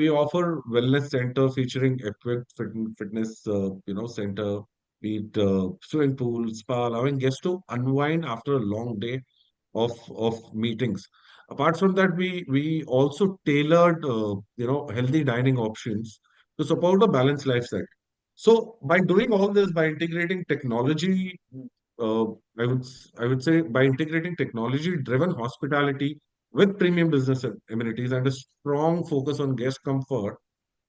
S3: offer wellness center featuring equipped fitness center, be it swimming pool, spa, allowing guests to unwind after a long day of meetings. Apart from that, we also tailored healthy dining options to support a balanced lifestyle. So by doing all this, by integrating technology, uh, I would say by integrating technology-driven hospitality with premium business amenities and a strong focus on guest comfort,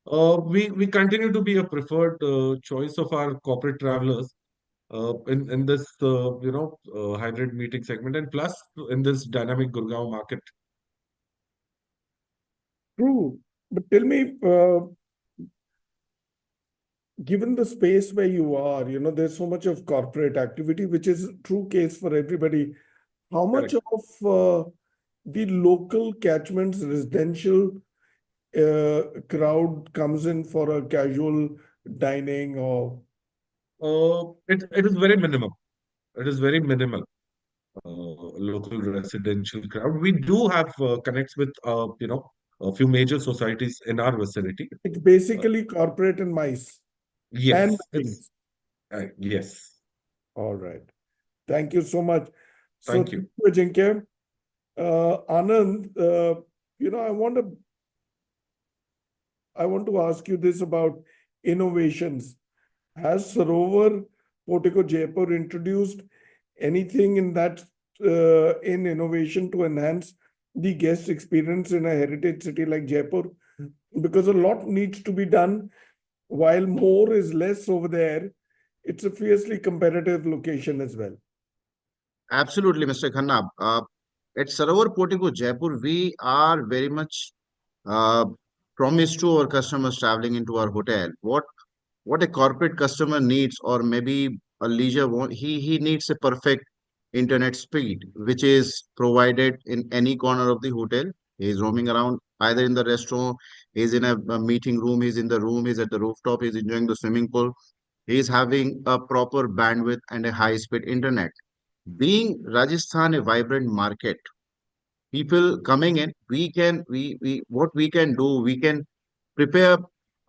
S3: we continue to be a preferred choice of our corporate travelers in this hybrid meeting segment, and plus in this dynamic Gurgaon market.
S1: True. But tell me, given the space where you are, you know, there's so much of corporate activity, which is a true case for everybody. How much
S3: Correct.
S1: of the local catchments, residential crowd comes in for a casual dining or
S3: It is very minimal. It is very minimal. Local residential crowd. We do have connects with a few major societies in our vicinity.
S1: it's
S3: Uh,
S1: basically corporate and mice and
S3: yes, it's
S1: weddings?
S3: yes.
S1: All right. Thank you so much. So,
S3: Thank
S1: thank
S3: you.
S1: you, Ajinkya. Anand, you know, I want to ask you this about innovations. Has Sarovar Portico Jaipur introduced anything in that in innovation to enhance the guest experience in a heritage city like Jaipur? Because a lot needs to be done. While more is less over there, it's a fiercely competitive location as well.
S4: Absolutely, Mr. Khanna. At Sarovar Portico, Jaipur, we are very much uh, promised to our customers traveling into our hotel what a corporate customer needs, or maybe a leisure want. He needs a perfect internet speed, which is provided in any corner of the hotel. He's roaming around either in the restaurant, he's in a meeting room, he's in the room, he's at the rooftop, he's enjoying the swimming pool. He's having a proper bandwidth and a high speed internet. Being Rajasthan a vibrant market, people coming in, we what we can do, we can prepare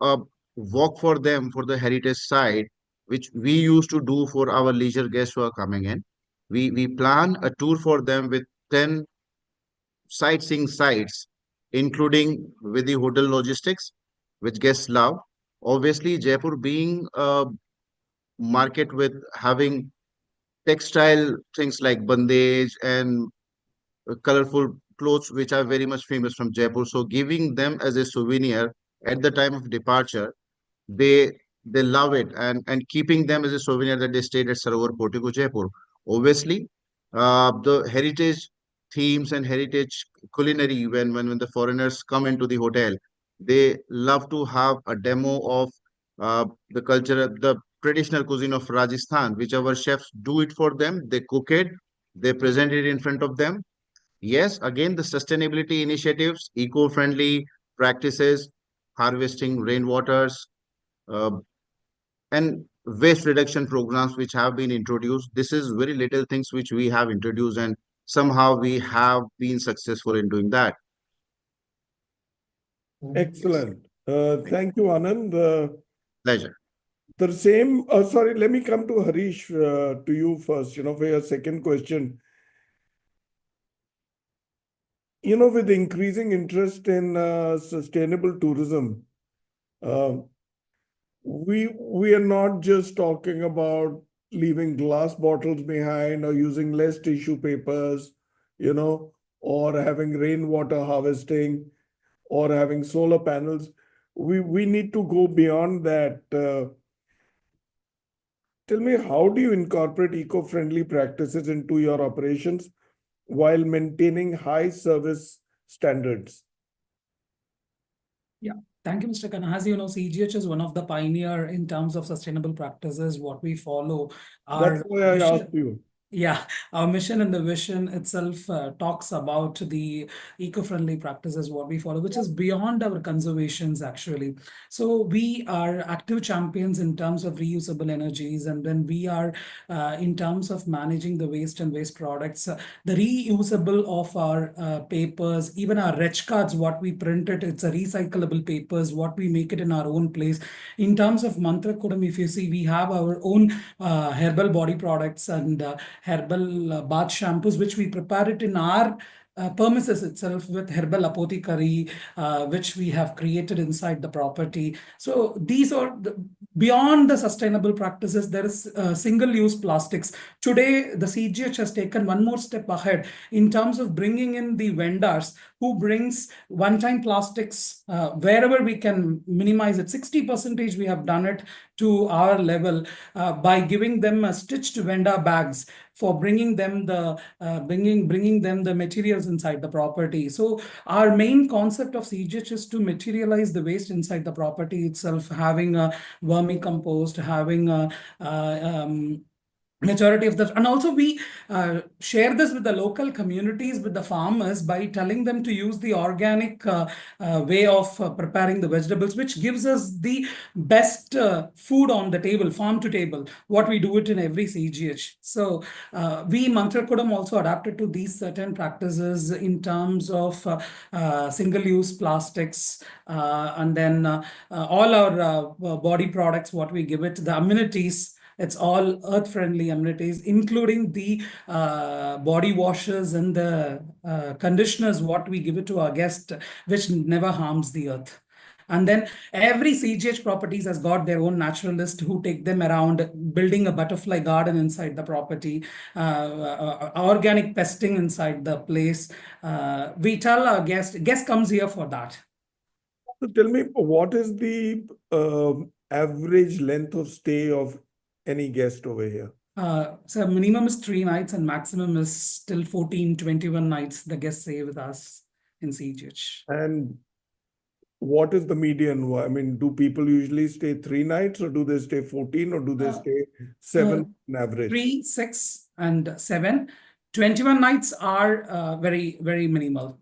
S4: a walk for them for the heritage side, which we used to do for our leisure guests who are coming in. We plan a tour for them with 10 sightseeing sites, including with the hotel logistics, which guests love. Obviously, Jaipur being a market with having textile things like bandage and colorful clothes, which are very much famous from Jaipur. So giving them as a souvenir at the time of departure, they they love it, and keeping them as a souvenir that they stayed at Sarovar Portico, Jaipur. Obviously, the heritage themes and heritage culinary, when the foreigners come into the hotel, they love to have a demo of the culture, the traditional cuisine of Rajasthan, which our chefs do it for them. They cook it, they present it in front of them. Yes, again, the sustainability initiatives, eco-friendly practices, harvesting rainwaters, uh, and waste reduction programs which have been introduced. This is very little things which we have introduced, and somehow we have been successful in doing that.
S1: Excellent. Thank you, Anand.
S4: Pleasure.
S1: The same, sorry, let me come to Harish, to you first, for your second question. With increasing interest in sustainable tourism, we are not just talking about leaving glass bottles behind or using less tissue papers, or having rainwater harvesting or having solar panels. We need to go beyond that. Tell me, how do you incorporate eco-friendly practices into your operations while maintaining high service standards?
S5: Yeah. Thank you, Mr. Khanna. As you know, CGH is one of the pioneer in terms of sustainable practices. What we follow,
S1: That's why I asked you.
S5: Yeah, our mission and the vision itself talks about the eco-friendly practices, what we follow, which is beyond our conservations, actually. So we are active champions in terms of reusable energies, and then we are in terms of managing the waste and waste products, the reusable of our papers, even our reg cards, what we print it, it's a recyclable papers, what we make it in our own place. In terms of Mantra Koodam, if you see, we have our own herbal body products and herbal bath shampoos, which we prepare it in our premises itself with herbal apothecary, which we have created inside the property. So these are beyond the sustainable practices. There is single-use plastics. Today, the CGH has taken one more step ahead in terms of bringing in the vendors who brings one-time plastics wherever we can minimize it. 60% we have done it to our level by giving them stitched vendor bags for bringing them the bringing them the materials inside the property. So our main concept of CGH is to materialize the waste inside the property itself, having a vermicompost, having a majority of the, and also we share this with the local communities, with the farmers, by telling them to use the organic way of preparing the vegetables, which gives us the best food on the table, farm to table, what we do it in every CGH. So we Mantra Koodam also adapted to these certain practices in terms of single-use plastics, and then all our body products, what we give it, the amenities, it's all earth-friendly amenities, including the body washes and the conditioners, what we give it to our guest, which never harms the earth. And then every CGH properties has got their own naturalist who take them around, building a butterfly garden inside the property, organic pesting inside the place. We tell our guest comes here for that.
S1: So tell me, what is the average length of stay of any guest over here?
S5: So minimum is 3 nights and maximum is still 14, 21 nights the guests stay with us in CGH.
S1: And what is the median? I mean, do people usually stay 3 nights, or do they stay 14, or do they stay 7 on average?
S5: 3, 6, and 7. 21 nights are very, very minimal.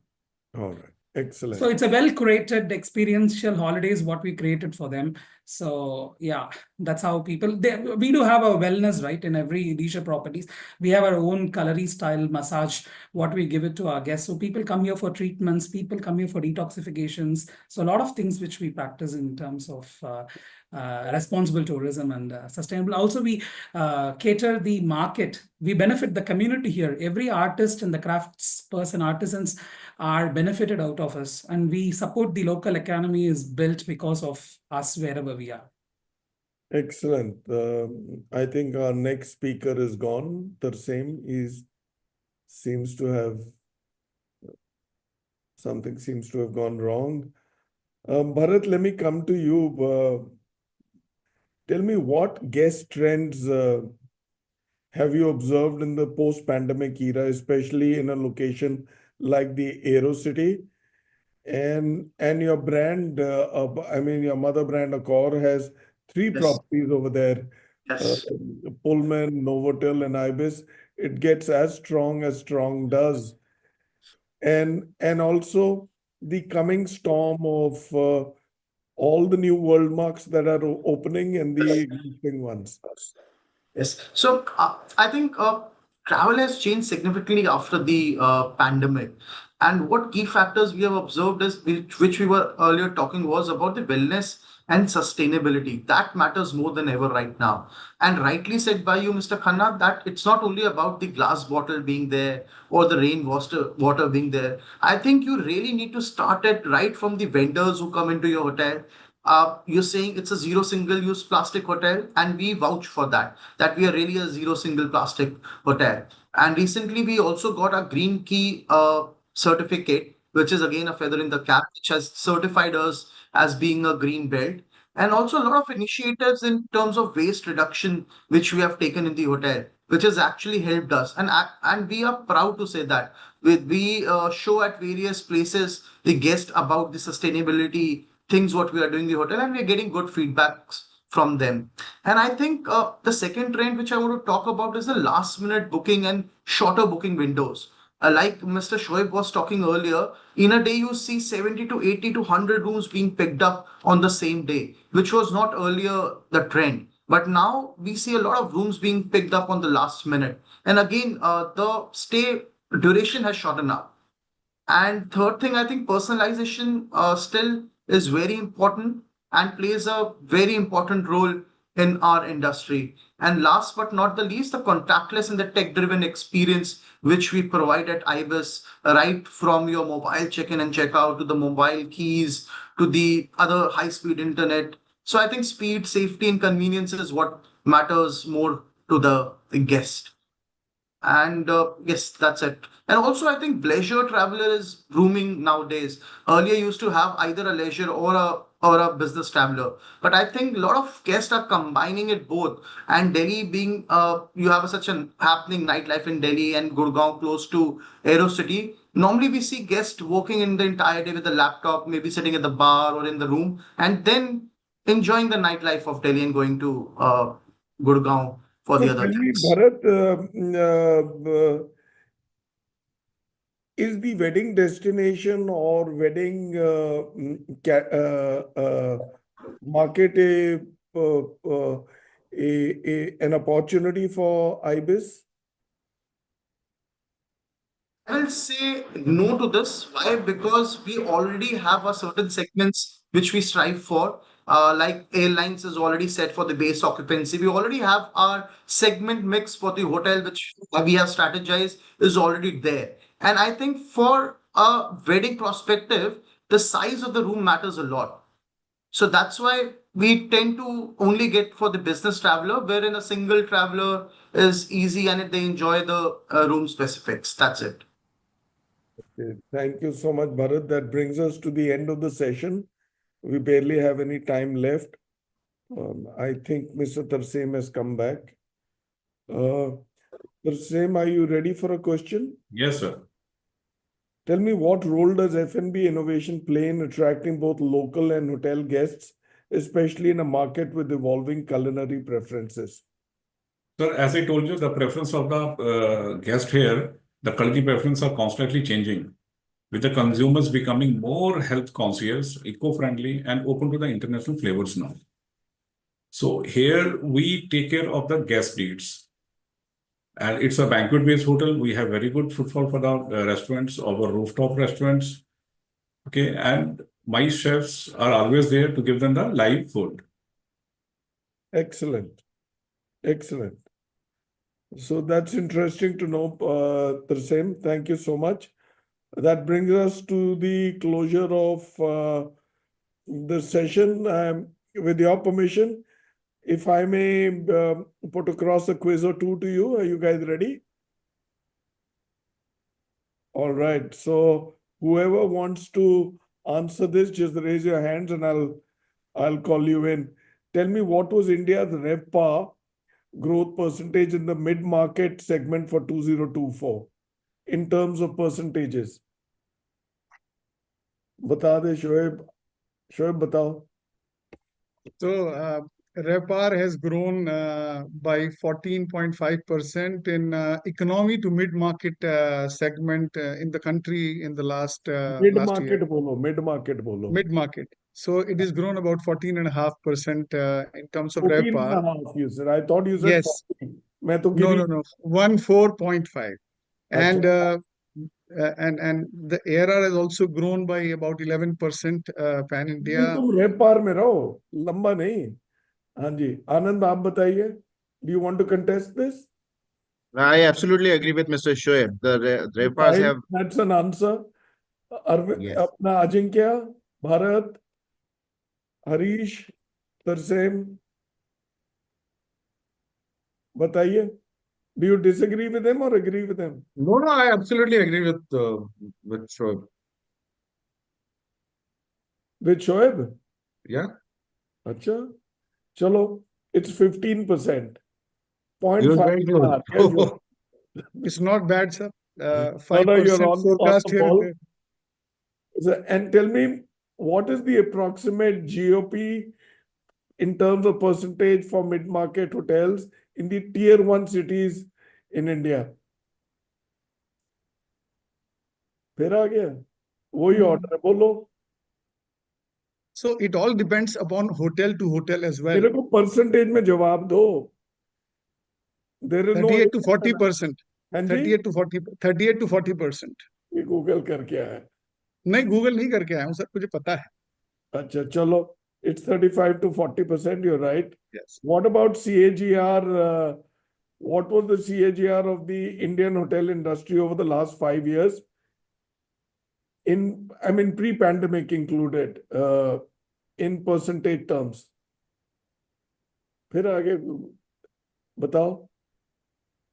S1: All right. Excellent.
S5: So it's a well-curated experiential holidays, what we created for them. So yeah, that's how we do have a wellness, right? In every leisure properties, we have our own Kalari style massage, what we give it to our guests. So people come here for treatments, people come here for detoxifications. So a lot of things which we practice in terms of responsible tourism and sustainable. Also, we cater the market. We benefit the community here. Every artist and the crafts person, artisans are benefited out of us, and we support the local economy is built because of us wherever we are.
S1: Excellent. I think our next speaker is gone. Tarsem seems to have something seems to have gone wrong. Bharat, let me come to you. Tell me, what guest trends have you observed in the post-pandemic era, especially in a location like the Aerocity? And your brand, your mother brand, Accor, has three
S7: Yes.
S1: properties over there.
S7: Yes.
S1: Pullman, Novotel, and Ibis. It gets as strong does. And also the coming storm of all the new world marks that are opening and the existing ones.
S7: Yes. So I think travel has changed significantly after the pandemic. And what key factors we have observed is which we were earlier talking was about the wellness and sustainability. That matters more than ever right now. And rightly said by you, Mr. Khanna, that it's not only about the glass bottle being there or the water being there. I think you really need to start it right from the vendors who come into your hotel. You're saying it's a zero single-use plastic hotel, and we vouch for that we are really a zero single plastic hotel. And recently, we also got a Green Key certificate, which is again a feather in the cap, which has certified us as being a green belt. And also a lot of initiatives in terms of waste reduction, which we have taken in the hotel, which has actually helped us. And we are proud to say that. We show at various places the guest about the sustainability things what we are doing in the hotel, and we're getting good feedbacks from them. And I think the second trend which I want to talk about is the last minute booking and shorter booking windows. Like Mr. Shoeb was talking earlier, in a day you see 70 to 80 to 100 rooms being picked up on the same day, which was not earlier the trend. But now we see a lot of rooms being picked up on the last minute. And again, the stay duration has shortened up. And third thing, I think personalization still is very important and plays a very important role in our industry. And last but not the least, the contactless and the tech-driven experience which we provide at Ibis, right from your mobile check-in and check-out to the mobile keys to the other high-speed internet. So I think speed, safety, and convenience is what matters more to the guest. And yes, that's it. And also, I think leisure traveler is booming nowadays. Earlier, used to have either a leisure or a business traveler, but I think a lot of guests are combining it both. And Delhi being you have such a happening nightlife in Delhi and Gurgaon close to Aerocity. Normally, we see guests working in the entire day with a laptop, maybe sitting at the bar or in the room, and then enjoying the nightlife of Delhi and going to Gurgaon for the
S1: So
S7: other
S1: tell me,
S7: things.
S1: Bharat, is the wedding destination or wedding market an opportunity for Ibis?
S7: I will say no to this. Why? Because we already have a certain segments which we strive for. Like airlines is already set for the base occupancy. We already have our segment mix for the hotel, which we have strategized is already there. And I think for a wedding perspective, the size of the room matters a lot. So that's why we tend to only get for the business traveler, wherein a single traveler is easy and they enjoy the room specifics. That's it.
S1: Okay. Thank you so much, Bharat. That brings us to the end of the session. We barely have any time left. I think Mr. Tarsem has come back. Tarsem, are you ready for a question?
S6: Yes, sir.
S1: Tell me, what role does F&B innovation play in attracting both local and hotel guests, especially in a market with evolving culinary preferences?
S6: Sir, as I told you, the preference of the guest here, the culinary preferences are constantly changing. with the consumers becoming more health conscious, eco-friendly, and open to the international flavors now. So here we take care of the guest needs. And it's a banquet-based hotel. We have very good footfall for the restaurants, our rooftop restaurants. Okay, and my chefs are always there to give them the live food.
S1: Excellent. Excellent. So that's interesting to know, Tarsem. Thank you so much. That brings us to the closure of the session. With your permission, if I may put across a quiz or two to you, are you guys ready? All right. So whoever wants to answer this, just raise your hands and I'll call you in. Tell me, what was India's RevPAR growth percentage in the mid-market segment for 2024 in terms of percentages? बता दे शोएब. शोएब बताओ.
S2: So RevPAR has grown by 14.5% in economy to mid-market segment in the country in the last year.
S1: Mid-market bolo, mid-market bolo.
S2: Mid-market. So it has grown about 14.5% in terms of
S1: 14 and
S2: RevPAR.
S1: a half, you said. I thought you said
S2: Yes.
S1: 40. मैं तो
S2: No,
S1: Giri.
S2: no, no. 14.5. And and the ARR has also grown by about 11% pan India.
S1: तुम RevPAR में रहो, लंबा नहीं. हाँ जी. आनंद आप बताइए. Do you want to contest this?
S4: I absolutely agree with Mr. Shoeb. The RevPARs
S1: Fine,
S4: have,
S1: that's an answer.
S4: yes.
S1: अपना Ajinkya, Bharat, Harish, Tarsem. बताइए. Do you disagree with them or agree with them?
S3: No, no, I absolutely agree with Shoeb.
S1: With Shoeb?
S3: Yeah.
S1: अच्छा. चलो, it's 15%.
S3: He was very
S1: 0.5.
S3: close.
S2: It's not bad, sir.
S1: No,
S2: 5%
S1: you're on
S2: forecast
S1: the
S2: here and
S1: ball.
S2: there.
S1: And tell me, what is the approximate GOP in terms of percentage for mid-market hotels in the tier 1 cities in India? फिर आ गया. वही order है, बोलो.
S2: So it all depends upon hotel to hotel as well.
S1: मेरे को percentage में जवाब दो. There is no
S2: 38 to 40%.
S1: हाँ जी.
S2: 38 to 40%.
S1: ये Google करके आया.
S2: नहीं, गूगल नहीं करके आया हूँ सर, मुझे पता है.
S1: अच्छा, चलो. It's 35 to 40%. You're right.
S2: Yes.
S1: What about CAGR? What was the CAGR of the Indian hotel industry over the last 5 years? I mean, pre-pandemic included, in percentage terms. फिर आगे बताओ.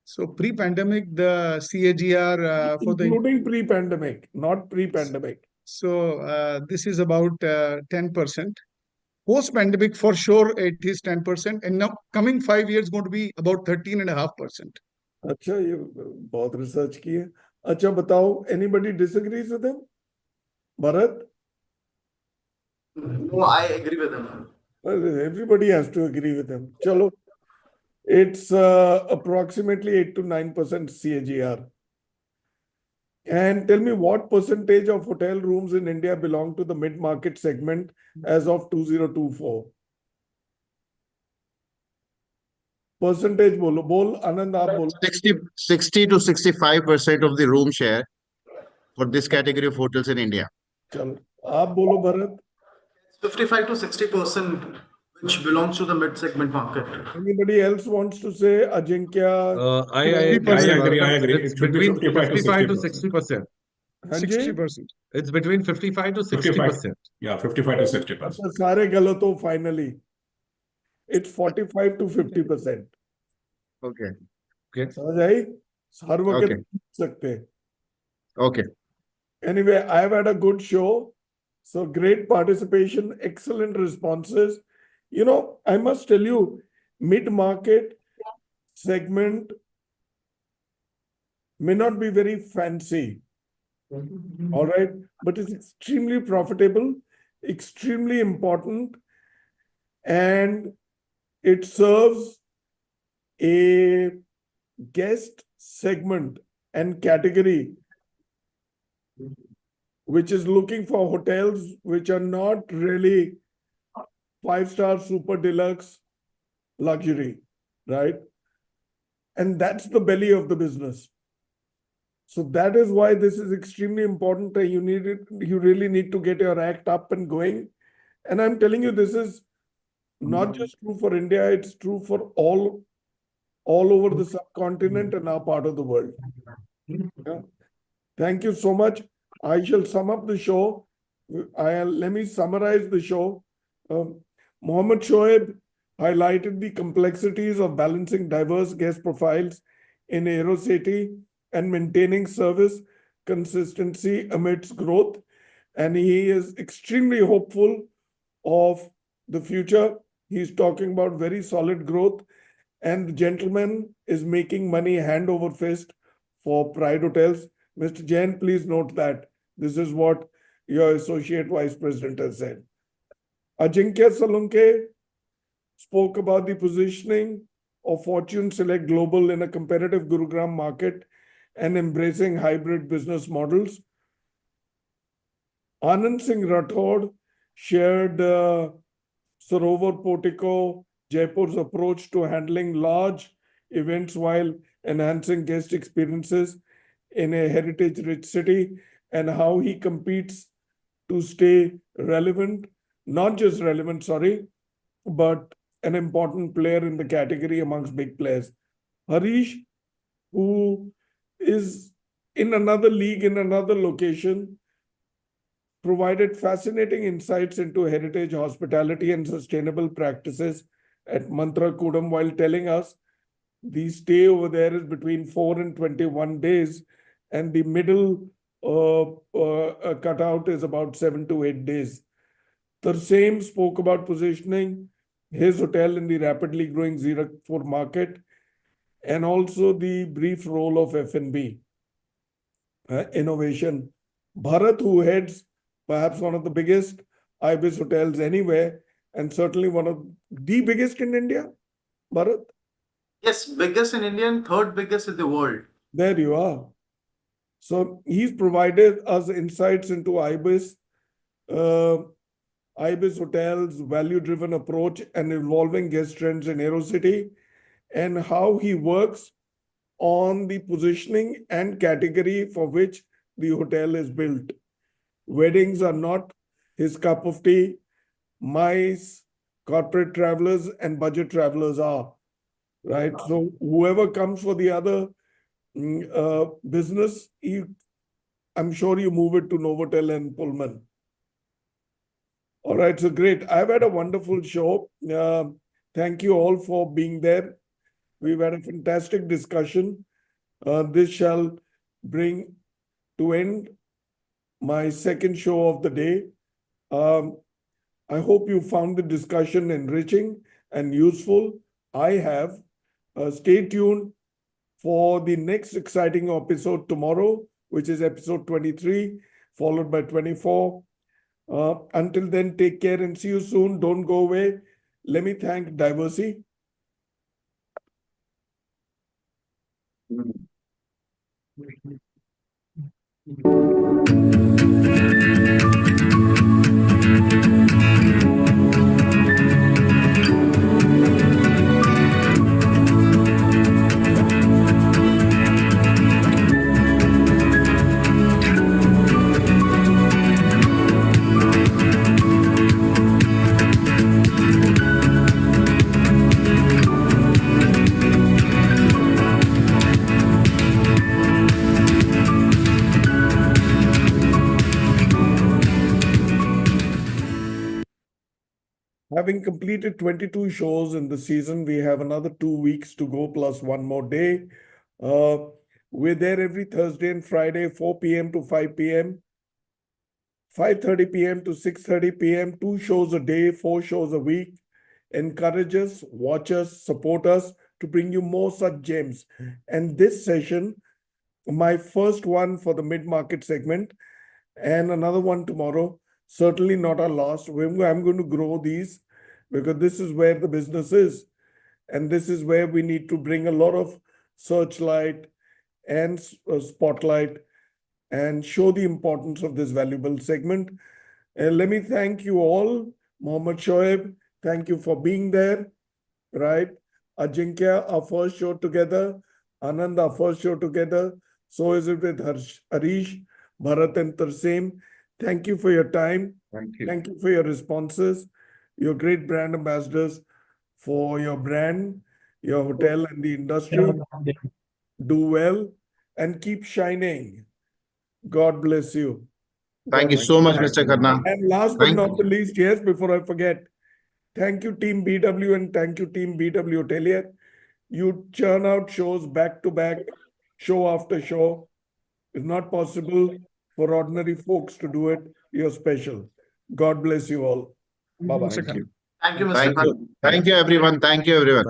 S2: So pre-pandemic, the CAGR for the
S1: Including pre-pandemic, not pre-pandemic.
S2: so this is about 10%. Post-pandemic, for sure, it is 10%, and now coming 5 years going to be about 13.5%.
S1: अच्छा, ये बहुत research की है. अच्छा बताओ, anybody disagrees with them? Bharat?
S7: No, I agree with him.
S1: Everybody has to agree with them. Chalo. It's approximately 8 to 9% CAGR. And tell me, what percentage of hotel rooms in India belong to the mid-market segment as of 2024? Percentage bolo. Bol, Anand, aap bolo.
S4: 60 to 65% of the room share for this category of hotels in India.
S1: Chalo. Aap bolo, Bharat.
S7: 55 to 60%, which belongs to the mid-segment market.
S1: Anybody else wants to say? Ajinkya?
S3: I
S2: 50%.
S3: agree.
S6: It's
S3: It's between 55 to
S6: 60%.
S3: 60%.
S1: हाँ जी?
S2: 60%.
S3: It's between 55 to 60%.
S6: Yeah, 55 to 60%.
S1: अच्छा, सारे गलत हो finally. It's 45 to 50%.
S4: Okay.
S3: Okay.
S1: समझ आई? हर वक्त
S4: Okay.
S1: पूछ सकते.
S4: Okay.
S1: Anyway, I've had a good show. So great participation, excellent responses. You know, I must tell you, mid-market segment may not be very fancy. All right. But it's extremely profitable, extremely important, and it serves a guest segment and category which is looking for hotels which are not really 5-star super deluxe luxury, right? And that's the belly of the business. So that is why this is extremely important that you really need to get your act up and going. And I'm telling you, this is not just true for India, it's true for all over the subcontinent and our part of the world. Yeah. Thank you so much. I shall sum up the show. Let me summarize the show. Mohammad Shoeb highlighted the complexities of balancing diverse guest profiles in Aerocity and maintaining service consistency amidst growth. And he is extremely hopeful of the future. He's talking about very solid growth. And the gentleman is making money hand over fist for Pride Hotels. Mr. Jain, please note that this is what your Associate Vice President has said. Ajinkya Salunkhe spoke about the positioning of Fortune Select Global in a competitive Gurugram market and embracing hybrid business models. Anand Singh Rathod shared Sarovar Portico, Jaipur's approach to handling large events while enhancing guest experiences in a heritage-rich city, and how he competes to stay relevant, not just relevant, but an important player in the category amongst big players. Harish, who is in another league, in another location, provided fascinating insights into heritage hospitality and sustainable practices at Mantra Koodam while telling us the stay over there is between 4 and 21 days, and the middle cutout is about 7 to 8 days. Tarsem spoke about positioning his hotel in the rapidly growing Zirakpur market and also the brief role of F&B innovation. Bharat, who heads perhaps one of the biggest Ibis hotels anywhere, and certainly one of the biggest in India, Bharat?
S7: Yes, biggest in India and third biggest in the world.
S1: There you are. So he's provided us insights into Ibis, Ibis Hotels' value-driven approach and evolving guest trends in Aerocity, and how he works on the positioning and category for which the hotel is built. Weddings are not his cup of tea. MICE, corporate travelers and budget travelers are, right? So whoever comes for the other business, I'm sure you move it to Novotel and Pullman. All right, so great. I've had a wonderful show. Thank you all for being there. We've had a fantastic discussion. This shall bring to end my second show of the day. I hope you found the discussion enriching and useful. I have. Stay tuned for the next exciting episode tomorrow, which is episode 23, followed by 24. Until then, take care and see you soon. Don't go away. Let me thank Diversey. Having completed 22 shows in the season, we have another 2 weeks to go plus one more day. We're there every Thursday and Friday, 4 p.m. to 5 p.m., 5:30 p.m. to 6:30 p.m., 2 shows a day, 4 shows a week. Encourage us, watch us, support us to bring you more such gems. And this session, my first one for the mid-market segment and another one tomorrow, certainly not our last. I'm going to grow these because this is where the business is. And this is where we need to bring a lot of searchlight and spotlight and show the importance of this valuable segment. Let me thank you all. Mohammad Shoeb, thank you for being there, right? Ajinkya, our first show together. Anand, our first show together. So is it with Harish, Bharat and Tarsem. Thank you for your time.
S3: Thank you.
S1: Thank you for your responses. You're great brand ambassadors for your brand, your hotel and the industry. Do well and keep shining. God bless you.
S4: Thank you
S1: God
S4: so much,
S3: Thank
S4: Mr.
S3: you.
S4: Khanna.
S1: And last but
S4: Thank
S1: not
S4: you.
S1: the least, yes, before I forget, thank you, Team BW, and thank you, Team BW Hotelier. You churn out shows back to back, show after show. It's not possible for ordinary folks to do it. You're special. God bless you all. Bye-bye.
S3: Thank you.
S7: Thank you, Mr.
S4: Thank
S7: Khanna.
S4: you. Thank you, everyone. Thank you, everyone.